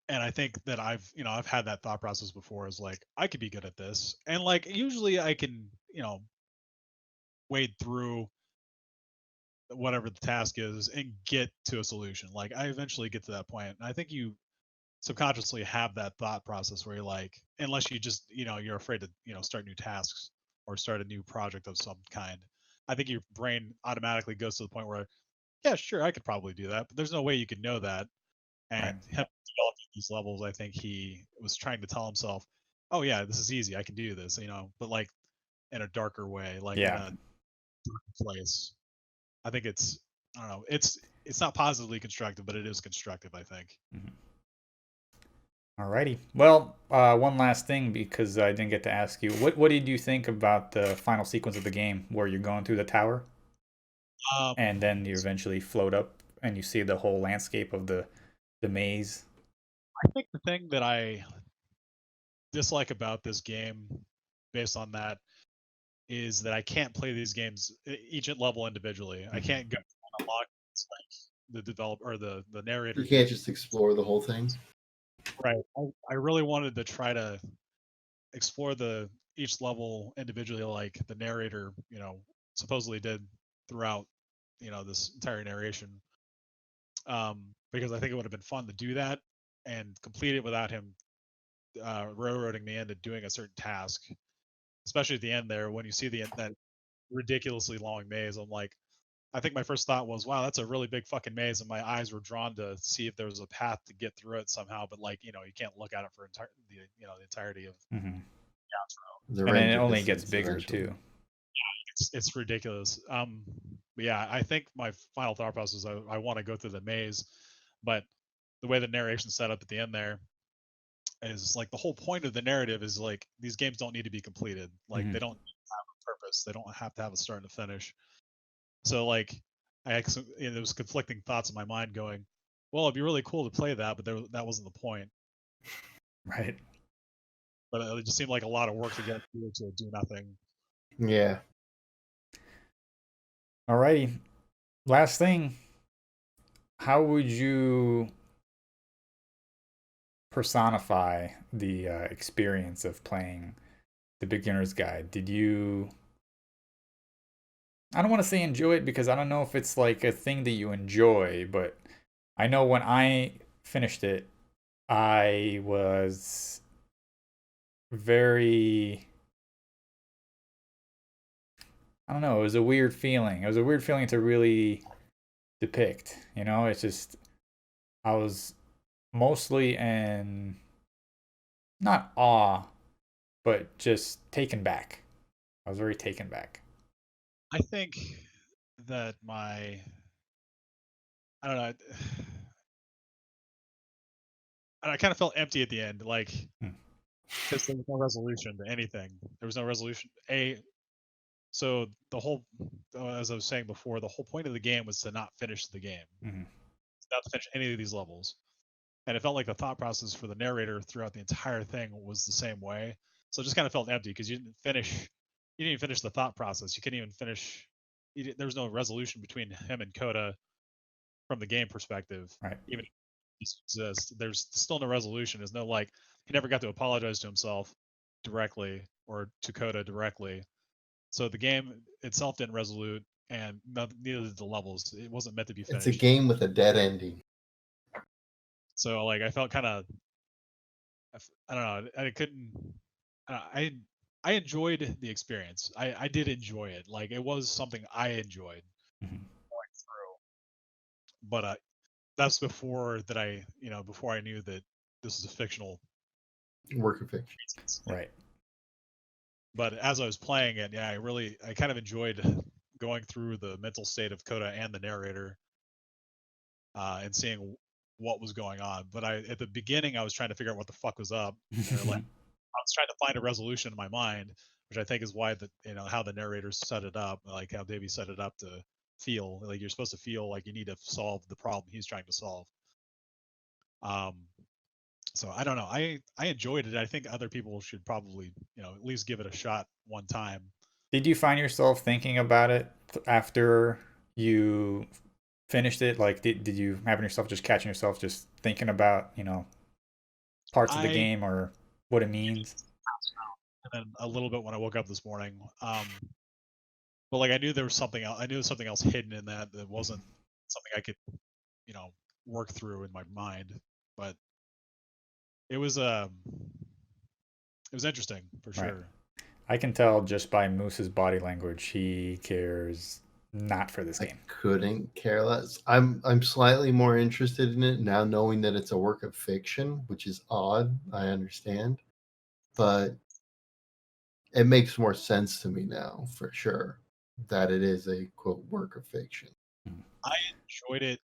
and I think that I've had that thought process before is like, I could be good at this. And like, usually I can, wade through whatever the task is and get to a solution. Like, I eventually get to that point. And I think you subconsciously have that thought process where you're like, unless you just, you're afraid to, start new tasks or start a new project of some kind. I think your brain automatically goes to the point where, yeah, sure, I could probably do that, but there's no way you could know that. Right. And him developing these levels, I think he was trying to tell himself, "Oh yeah, this is easy. I can do this," but like in a darker way, like in Yeah. a dark place. I think I don't know. It's not positively constructive, but it is constructive. I think. Mhm. Alrighty. Well, one last thing because I didn't get to ask you. What did you think about the final sequence of the game where you're going through the tower Um, and then you eventually float up and you see the whole landscape of the maze? I think the thing that I dislike about this game, based on that, is that I can't play these games each level individually. I Mhm. can't go and unlock it's like the developer or the narrator You can't did. just explore the whole thing. Right. I really wanted to try to explore the each level individually, like the narrator, supposedly did throughout, this entire narration. Because I think it would have been fun to do that and complete it without him railroading me into doing a certain task. Especially at the end there, when you see that ridiculously long maze, I'm like, I think my first thought was, wow, that's a really big fucking maze, and my eyes were drawn to see if there was a path to get through it somehow. But like, you can't look at it for the entirety of Mhm. the outro. The And then range it of only gets distance bigger eventually. too. It's ridiculous. But yeah, I think my final thought process is I want to go through the maze, but the way the narration's set up at the end there is like the whole point of the narrative is like these games don't need to be completed. Like they Mhm. don't have a purpose. They don't have to have a start and a finish. So like there was conflicting thoughts in my mind going, well, it'd be really cool to play that, but that wasn't the point. Right. But it just seemed like a lot of work to get through to do nothing. Yeah. Alrighty. Last thing. How would you personify the experience of playing the beginner's guide? Did you, I don't want to say enjoy it because I don't know if it's like a thing that you enjoy, but I know when I finished it, I was very, I don't know, it was a weird feeling. It was a weird feeling to really depict, It's just, I was mostly in, not awe, but just taken back. I was very taken back. I think that I don't know. I kind of felt empty at the end, like Hmm. because there was no resolution to anything. There was no resolution. So the whole, as I was saying before, the whole point of the game was to not finish the game, Hmm. not to finish any of these levels. And it felt like the thought process for the narrator throughout the entire thing was the same way. So it just kind of felt empty because you didn't even finish the thought process. You couldn't even finish. There was no resolution between him and Coda from the game perspective. Right. Even if this exists, there's still no resolution. There's no like he never got to apologize to himself. directly or to Coda directly. So the game itself didn't resolute, and neither did the levels. It wasn't meant to be It's a finished. game with a dead ending. So like I felt kind of, I don't know, I couldn't. I enjoyed the experience. I did enjoy it. Like it was something I enjoyed Mhm. going through. But that's before that before I knew that this is a fictional Work of fiction. piece. Right. But as I was playing it, yeah, I kind of enjoyed going through the mental state of Coda and the narrator, and seeing what was going on. But at the beginning, I was trying to figure out what the fuck was up, or like I was trying to find a resolution in my mind, which I think is why how the narrators set it up, like how Davey set it up to feel like you're supposed to feel like you need to solve the problem he's trying to solve. So I don't know. I enjoyed it. I think other people should probably at least give it a shot one time. Did you find yourself thinking about it after you finished it? Like, did you having yourself just catching yourself just thinking about, parts of the I game or what it means? And then a little bit when I woke up this morning. But like I knew there was something else. I knew there was something else hidden in that wasn't something I could, work through in my mind. But it was interesting for Right. sure. I can tell just by Moose's body language he cares not for this I game. couldn't care less. I'm slightly more interested in it now, knowing that it's a work of fiction, which is odd. I understand, but it makes more sense to me now, for sure, that it is a quote work of fiction. I enjoyed it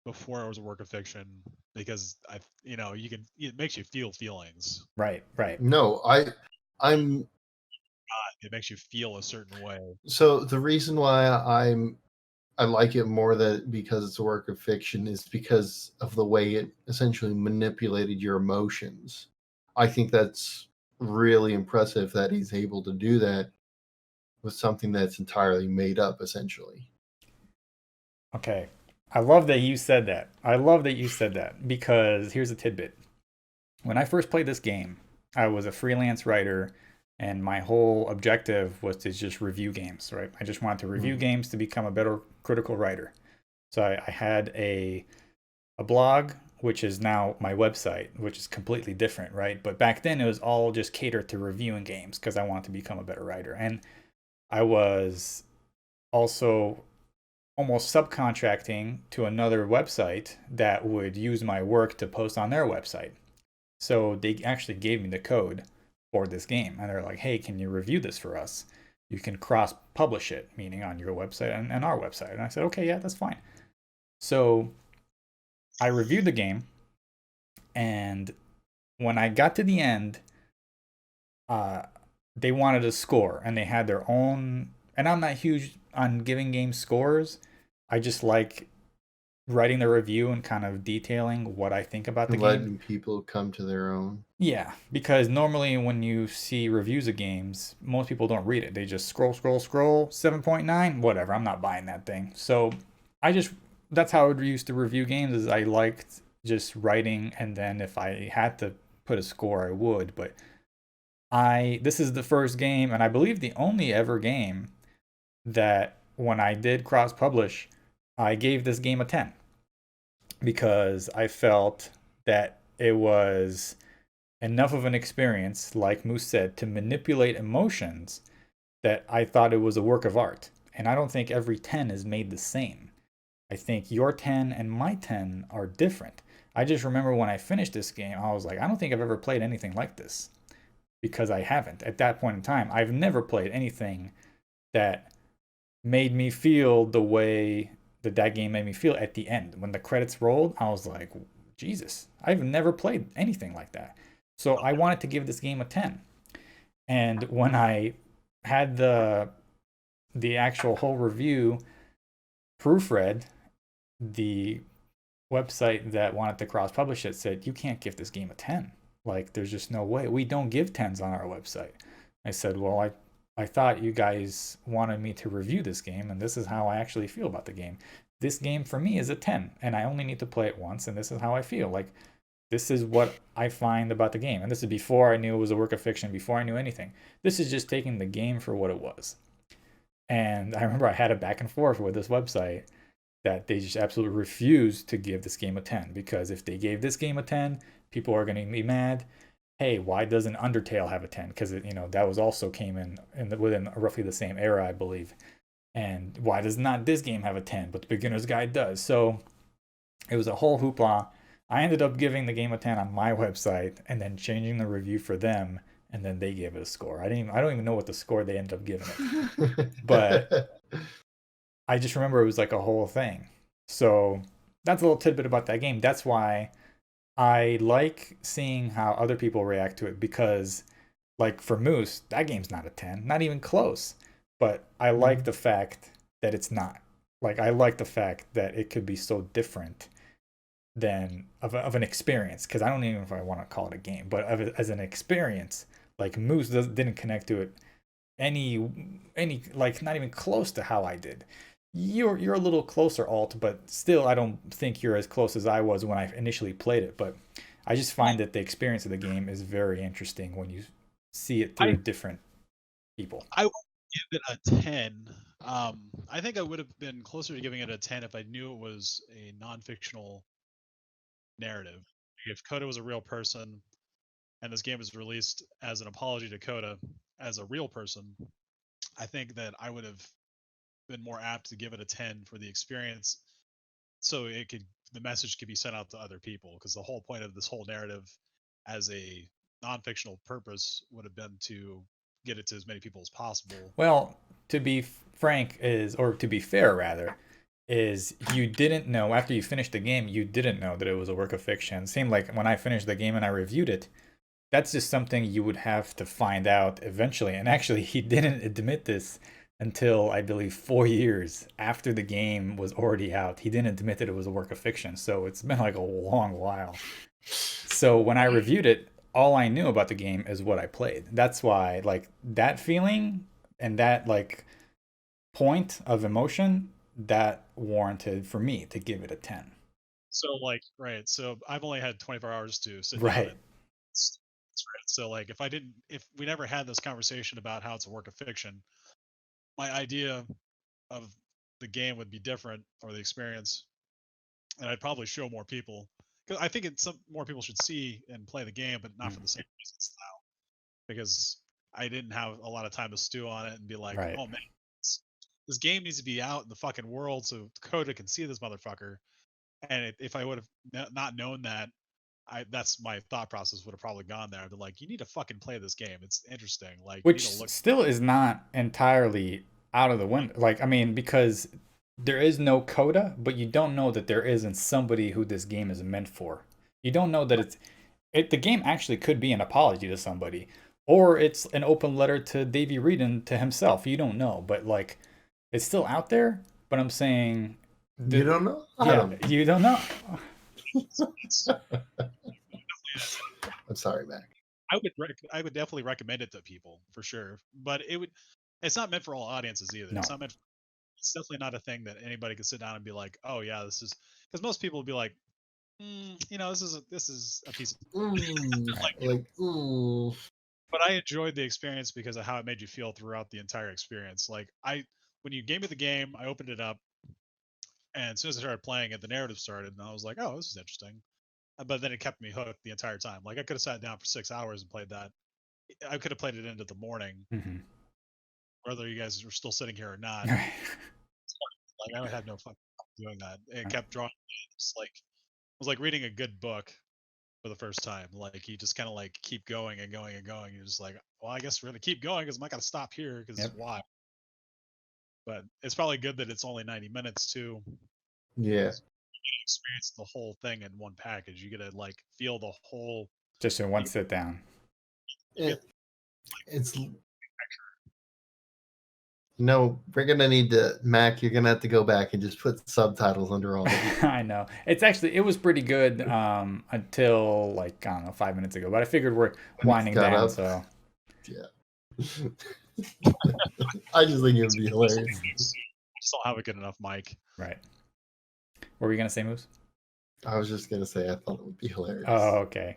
before it was a work of fiction because it makes you feel feelings. Right. No, I'm It makes you feel a certain way. so the reason why I like it more that because it's a work of fiction is because of the way it essentially manipulated your emotions. I think that's really impressive that he's able to do that with something that's entirely made up, essentially. Okay. I love that you said that. I love that you said that because here's a tidbit. When I first played this game, I was a freelance writer and my whole objective was to just review games, right? I just wanted to review games to become a better critical writer. So I had a blog, which is now my website, which is completely different, right? But back then it was all just catered to reviewing games because I wanted to become a better writer. And I was also almost subcontracting to another website that would use my work to post on their website. So they actually gave me the code for this game. And they're like, hey, can you review this for us? You can cross publish it, meaning on your website and our website. And I said, okay, yeah, that's fine. So I reviewed the game. And when I got to the end, they wanted a score and they had their own. And I'm not huge on giving games scores. I just like writing the review and kind of detailing what I think about the And game. letting people come to their own. Yeah, because normally when you see reviews of games, most people don't read it. They just scroll, 7.9, whatever. I'm not buying that thing. So that's how I used to review games is I liked just writing, and then if I had to put a score, I would. But this is the first game, and I believe the only ever game that when I did cross-publish, I gave this game a 10 because I felt that it was enough of an experience, like Moose said, to manipulate emotions that I thought it was a work of art. And I don't think every 10 is made the same. I think your 10 and my 10 are different. I just remember when I finished this game, I was like, I don't think I've ever played anything like this because I haven't. At that point in time, I've never played anything that made me feel the way that game made me feel at the end. When the credits rolled, I was like, Jesus, I've never played anything like that. So I wanted to give this game a 10. And when I had the actual whole review proofread, the website that wanted to cross-publish it said, you can't give this game a 10. Like, there's just no way. We don't give 10s on our website. I said, well, I thought you guys wanted me to review this game, and this is how I actually feel about the game. This game for me is a 10, and I only need to play it once, and this is how I feel. Like, This is what I find about the game. And this is before I knew it was a work of fiction, before I knew anything. This is just taking the game for what it was. And I remember I had a back and forth with this website that they just absolutely refused to give this game a 10, because if they gave this game a 10, people are going to be mad. Hey, why doesn't Undertale have a 10? Because that was also came within roughly the same era, I believe. And why does not this game have a 10, but the beginner's guide does? So it was a whole hoopla. I ended up giving the game a 10 on my website and then changing the review for them, and then they gave it a score. I don't even know what the score they ended up giving it. But I just remember it was like a whole thing. So that's a little tidbit about that game. That's why I like seeing how other people react to it, because like for Moose, that game's not a 10, not even close. But I like the fact that it's not. Like I like the fact that it could be so different than of an experience, because I don't even know if I want to call it a game, but as an experience, like Moose didn't connect to it any like not even close to how I did. You're a little closer, Alt, but still I don't think you're as close as I was when I initially played it. But I just find that the experience of the game is very interesting when you see it through different people. I would give it a 10. I think I would have been closer to giving it a 10 if I knew it was a non-fictional narrative. If Coda was a real person and this game was released as an apology to Coda as a real person, I think that I would have been more apt to give it a 10 for the experience, so the message could be sent out to other people, because the whole point of this whole narrative as a non-fictional purpose would have been to get it to as many people as possible. Well, to be frank or to be fair rather, is you didn't know after you finished the game, you didn't know that it was a work of fiction. It seemed like when I finished the game and I reviewed it, that's just something you would have to find out eventually. And actually, he didn't admit this until I believe 4 years after the game was already out. He didn't admit that it was a work of fiction. So it's been like a long while. So when I reviewed it, all I knew about the game is what I played. That's why, like, that feeling and that, like, point of emotion, that warranted for me to give it a 10. So, like, right. So I've only had 24 hours to sit down Right. and that's right. So, like, if we never had this conversation about how it's a work of fiction, my idea of the game would be different, or the experience, and I'd probably show more people, because I think some more people should see and play the game, but not for the same reasons now, because I didn't have a lot of time to stew on it and be like, Right. oh man, this game needs to be out in the fucking world so Coda can see this motherfucker. And if I would have not known that, that's my thought process would have probably gone there. I'd be like, you need to fucking play this game. It's interesting. Like, you need Which to look. still is not entirely out of the window. Like, I mean, because there is no coda, but you don't know that there isn't somebody who this game is meant for. You don't know that the game actually could be an apology to somebody, or it's an open letter to Davey Reed to himself. You don't know, but like, it's still out there. But I'm saying, you don't know? Yeah, you don't know. I'm sorry, Mac. I would definitely recommend it to people for sure, but it's not meant for all audiences either. No. It's definitely not a thing that anybody can sit down and be like, oh yeah, this is, because most people would be like, this is a piece of ooh. But I enjoyed the experience because of how it made you feel throughout the entire experience. Like, when you gave me the game, I opened it up, and as soon as I started playing it, the narrative started, and I was like, oh, this is interesting. But then it kept me hooked the entire time. Like, I could have sat down for 6 hours and played that. I could have played it into the morning, whether you guys were still sitting here or not. Like, I would have no fun doing that. It kept drawing me. It's like, it was like reading a good book for the first time. Like, you just kind of like keep going and going and going. You're just like, well, I guess we're gonna keep going because I'm not gonna stop here, because why? But it's probably good that it's only 90 minutes too. Yeah. You experience the whole thing in one package. You get to like feel the whole. Just in one sit down. It's no, we're gonna need to, Mac. You're gonna have to go back and just put subtitles under all of it. I know. It was pretty good until like, I don't know, 5 minutes ago. But I figured we're winding down, up. So yeah. I just think it would be hilarious. I just don't have a good enough mic. Right. What were you gonna say, Moose? I was just gonna say I thought it would be hilarious. Oh, okay.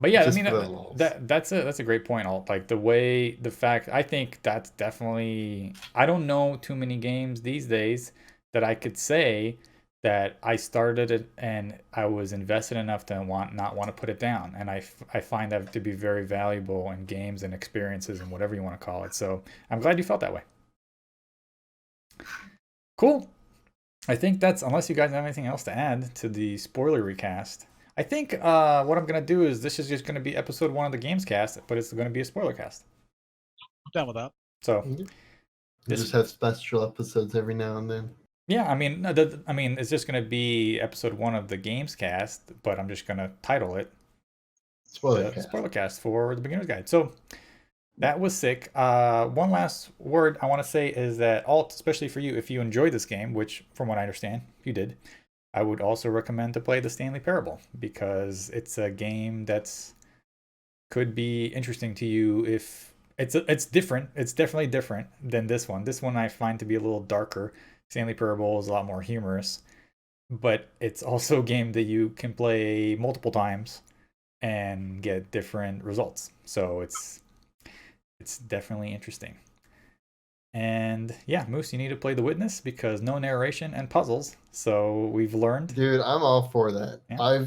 But yeah, I Just mean for the lulz. that's a great point. Alt. Like the fact, I think that's definitely. I don't know too many games these days that I could say that I started it and I was invested enough to not want to put it down. And I find that to be very valuable in games and experiences and whatever you want to call it. So I'm glad you felt that way. Cool. I think that's, unless you guys have anything else to add to the spoiler recast. I think what I'm gonna do is this is just gonna be episode 1 of the Gamescast, but it's gonna be a spoiler cast. I'm down with that. So You this, just have special episodes every now and then. yeah, I mean, it's just gonna be episode 1 of the Gamescast, but I'm just gonna title it the Spoilercast. spoiler cast for the beginner's guide. So that was sick. One last word I want to say is that Alt, especially for you, if you enjoyed this game, which from what I understand you did, I would also recommend to play the Stanley Parable because it's a game that's could be interesting to you if it's different. It's definitely different than this one. This one I find to be a little darker. Stanley Parable is a lot more humorous, but it's also a game that you can play multiple times and get different results. So it's definitely interesting. And yeah, Moose, you need to play The Witness because no narration and puzzles. So we've learned. Dude, I'm all for that. Yeah.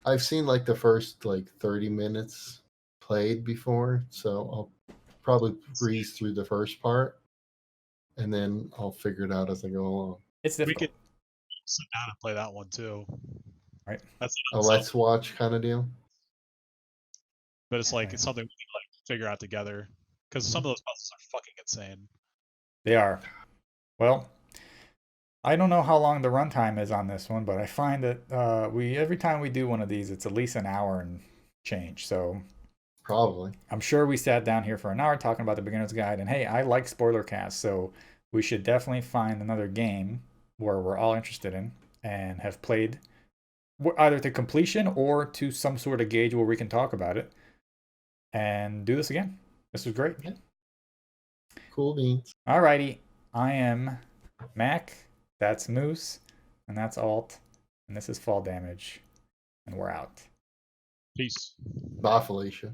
I've seen like the first like 30 minutes played before, so I'll probably breeze through the first part and then I'll figure it out as I go along. It's We difficult. could sit down and play that one too. Right. That's A let's watch kind of deal. but it's like it's something we can like figure out together because some of those puzzles are fucking insane. They are. Well, I don't know how long the runtime is on this one, but I find that we every time we do one of these, it's at least an hour and change. So Probably. I'm sure we sat down here for an hour talking about the beginner's guide. And hey, I like Spoilercast, so we should definitely find another game where we're all interested in and have played either to completion or to some sort of gauge where we can talk about it and do this again. This was great. Yeah. Cool beans. Alrighty, I am Mac, that's Moose, and that's Alt, and this is Fall Damage, and we're out. Peace. Bye, Felicia.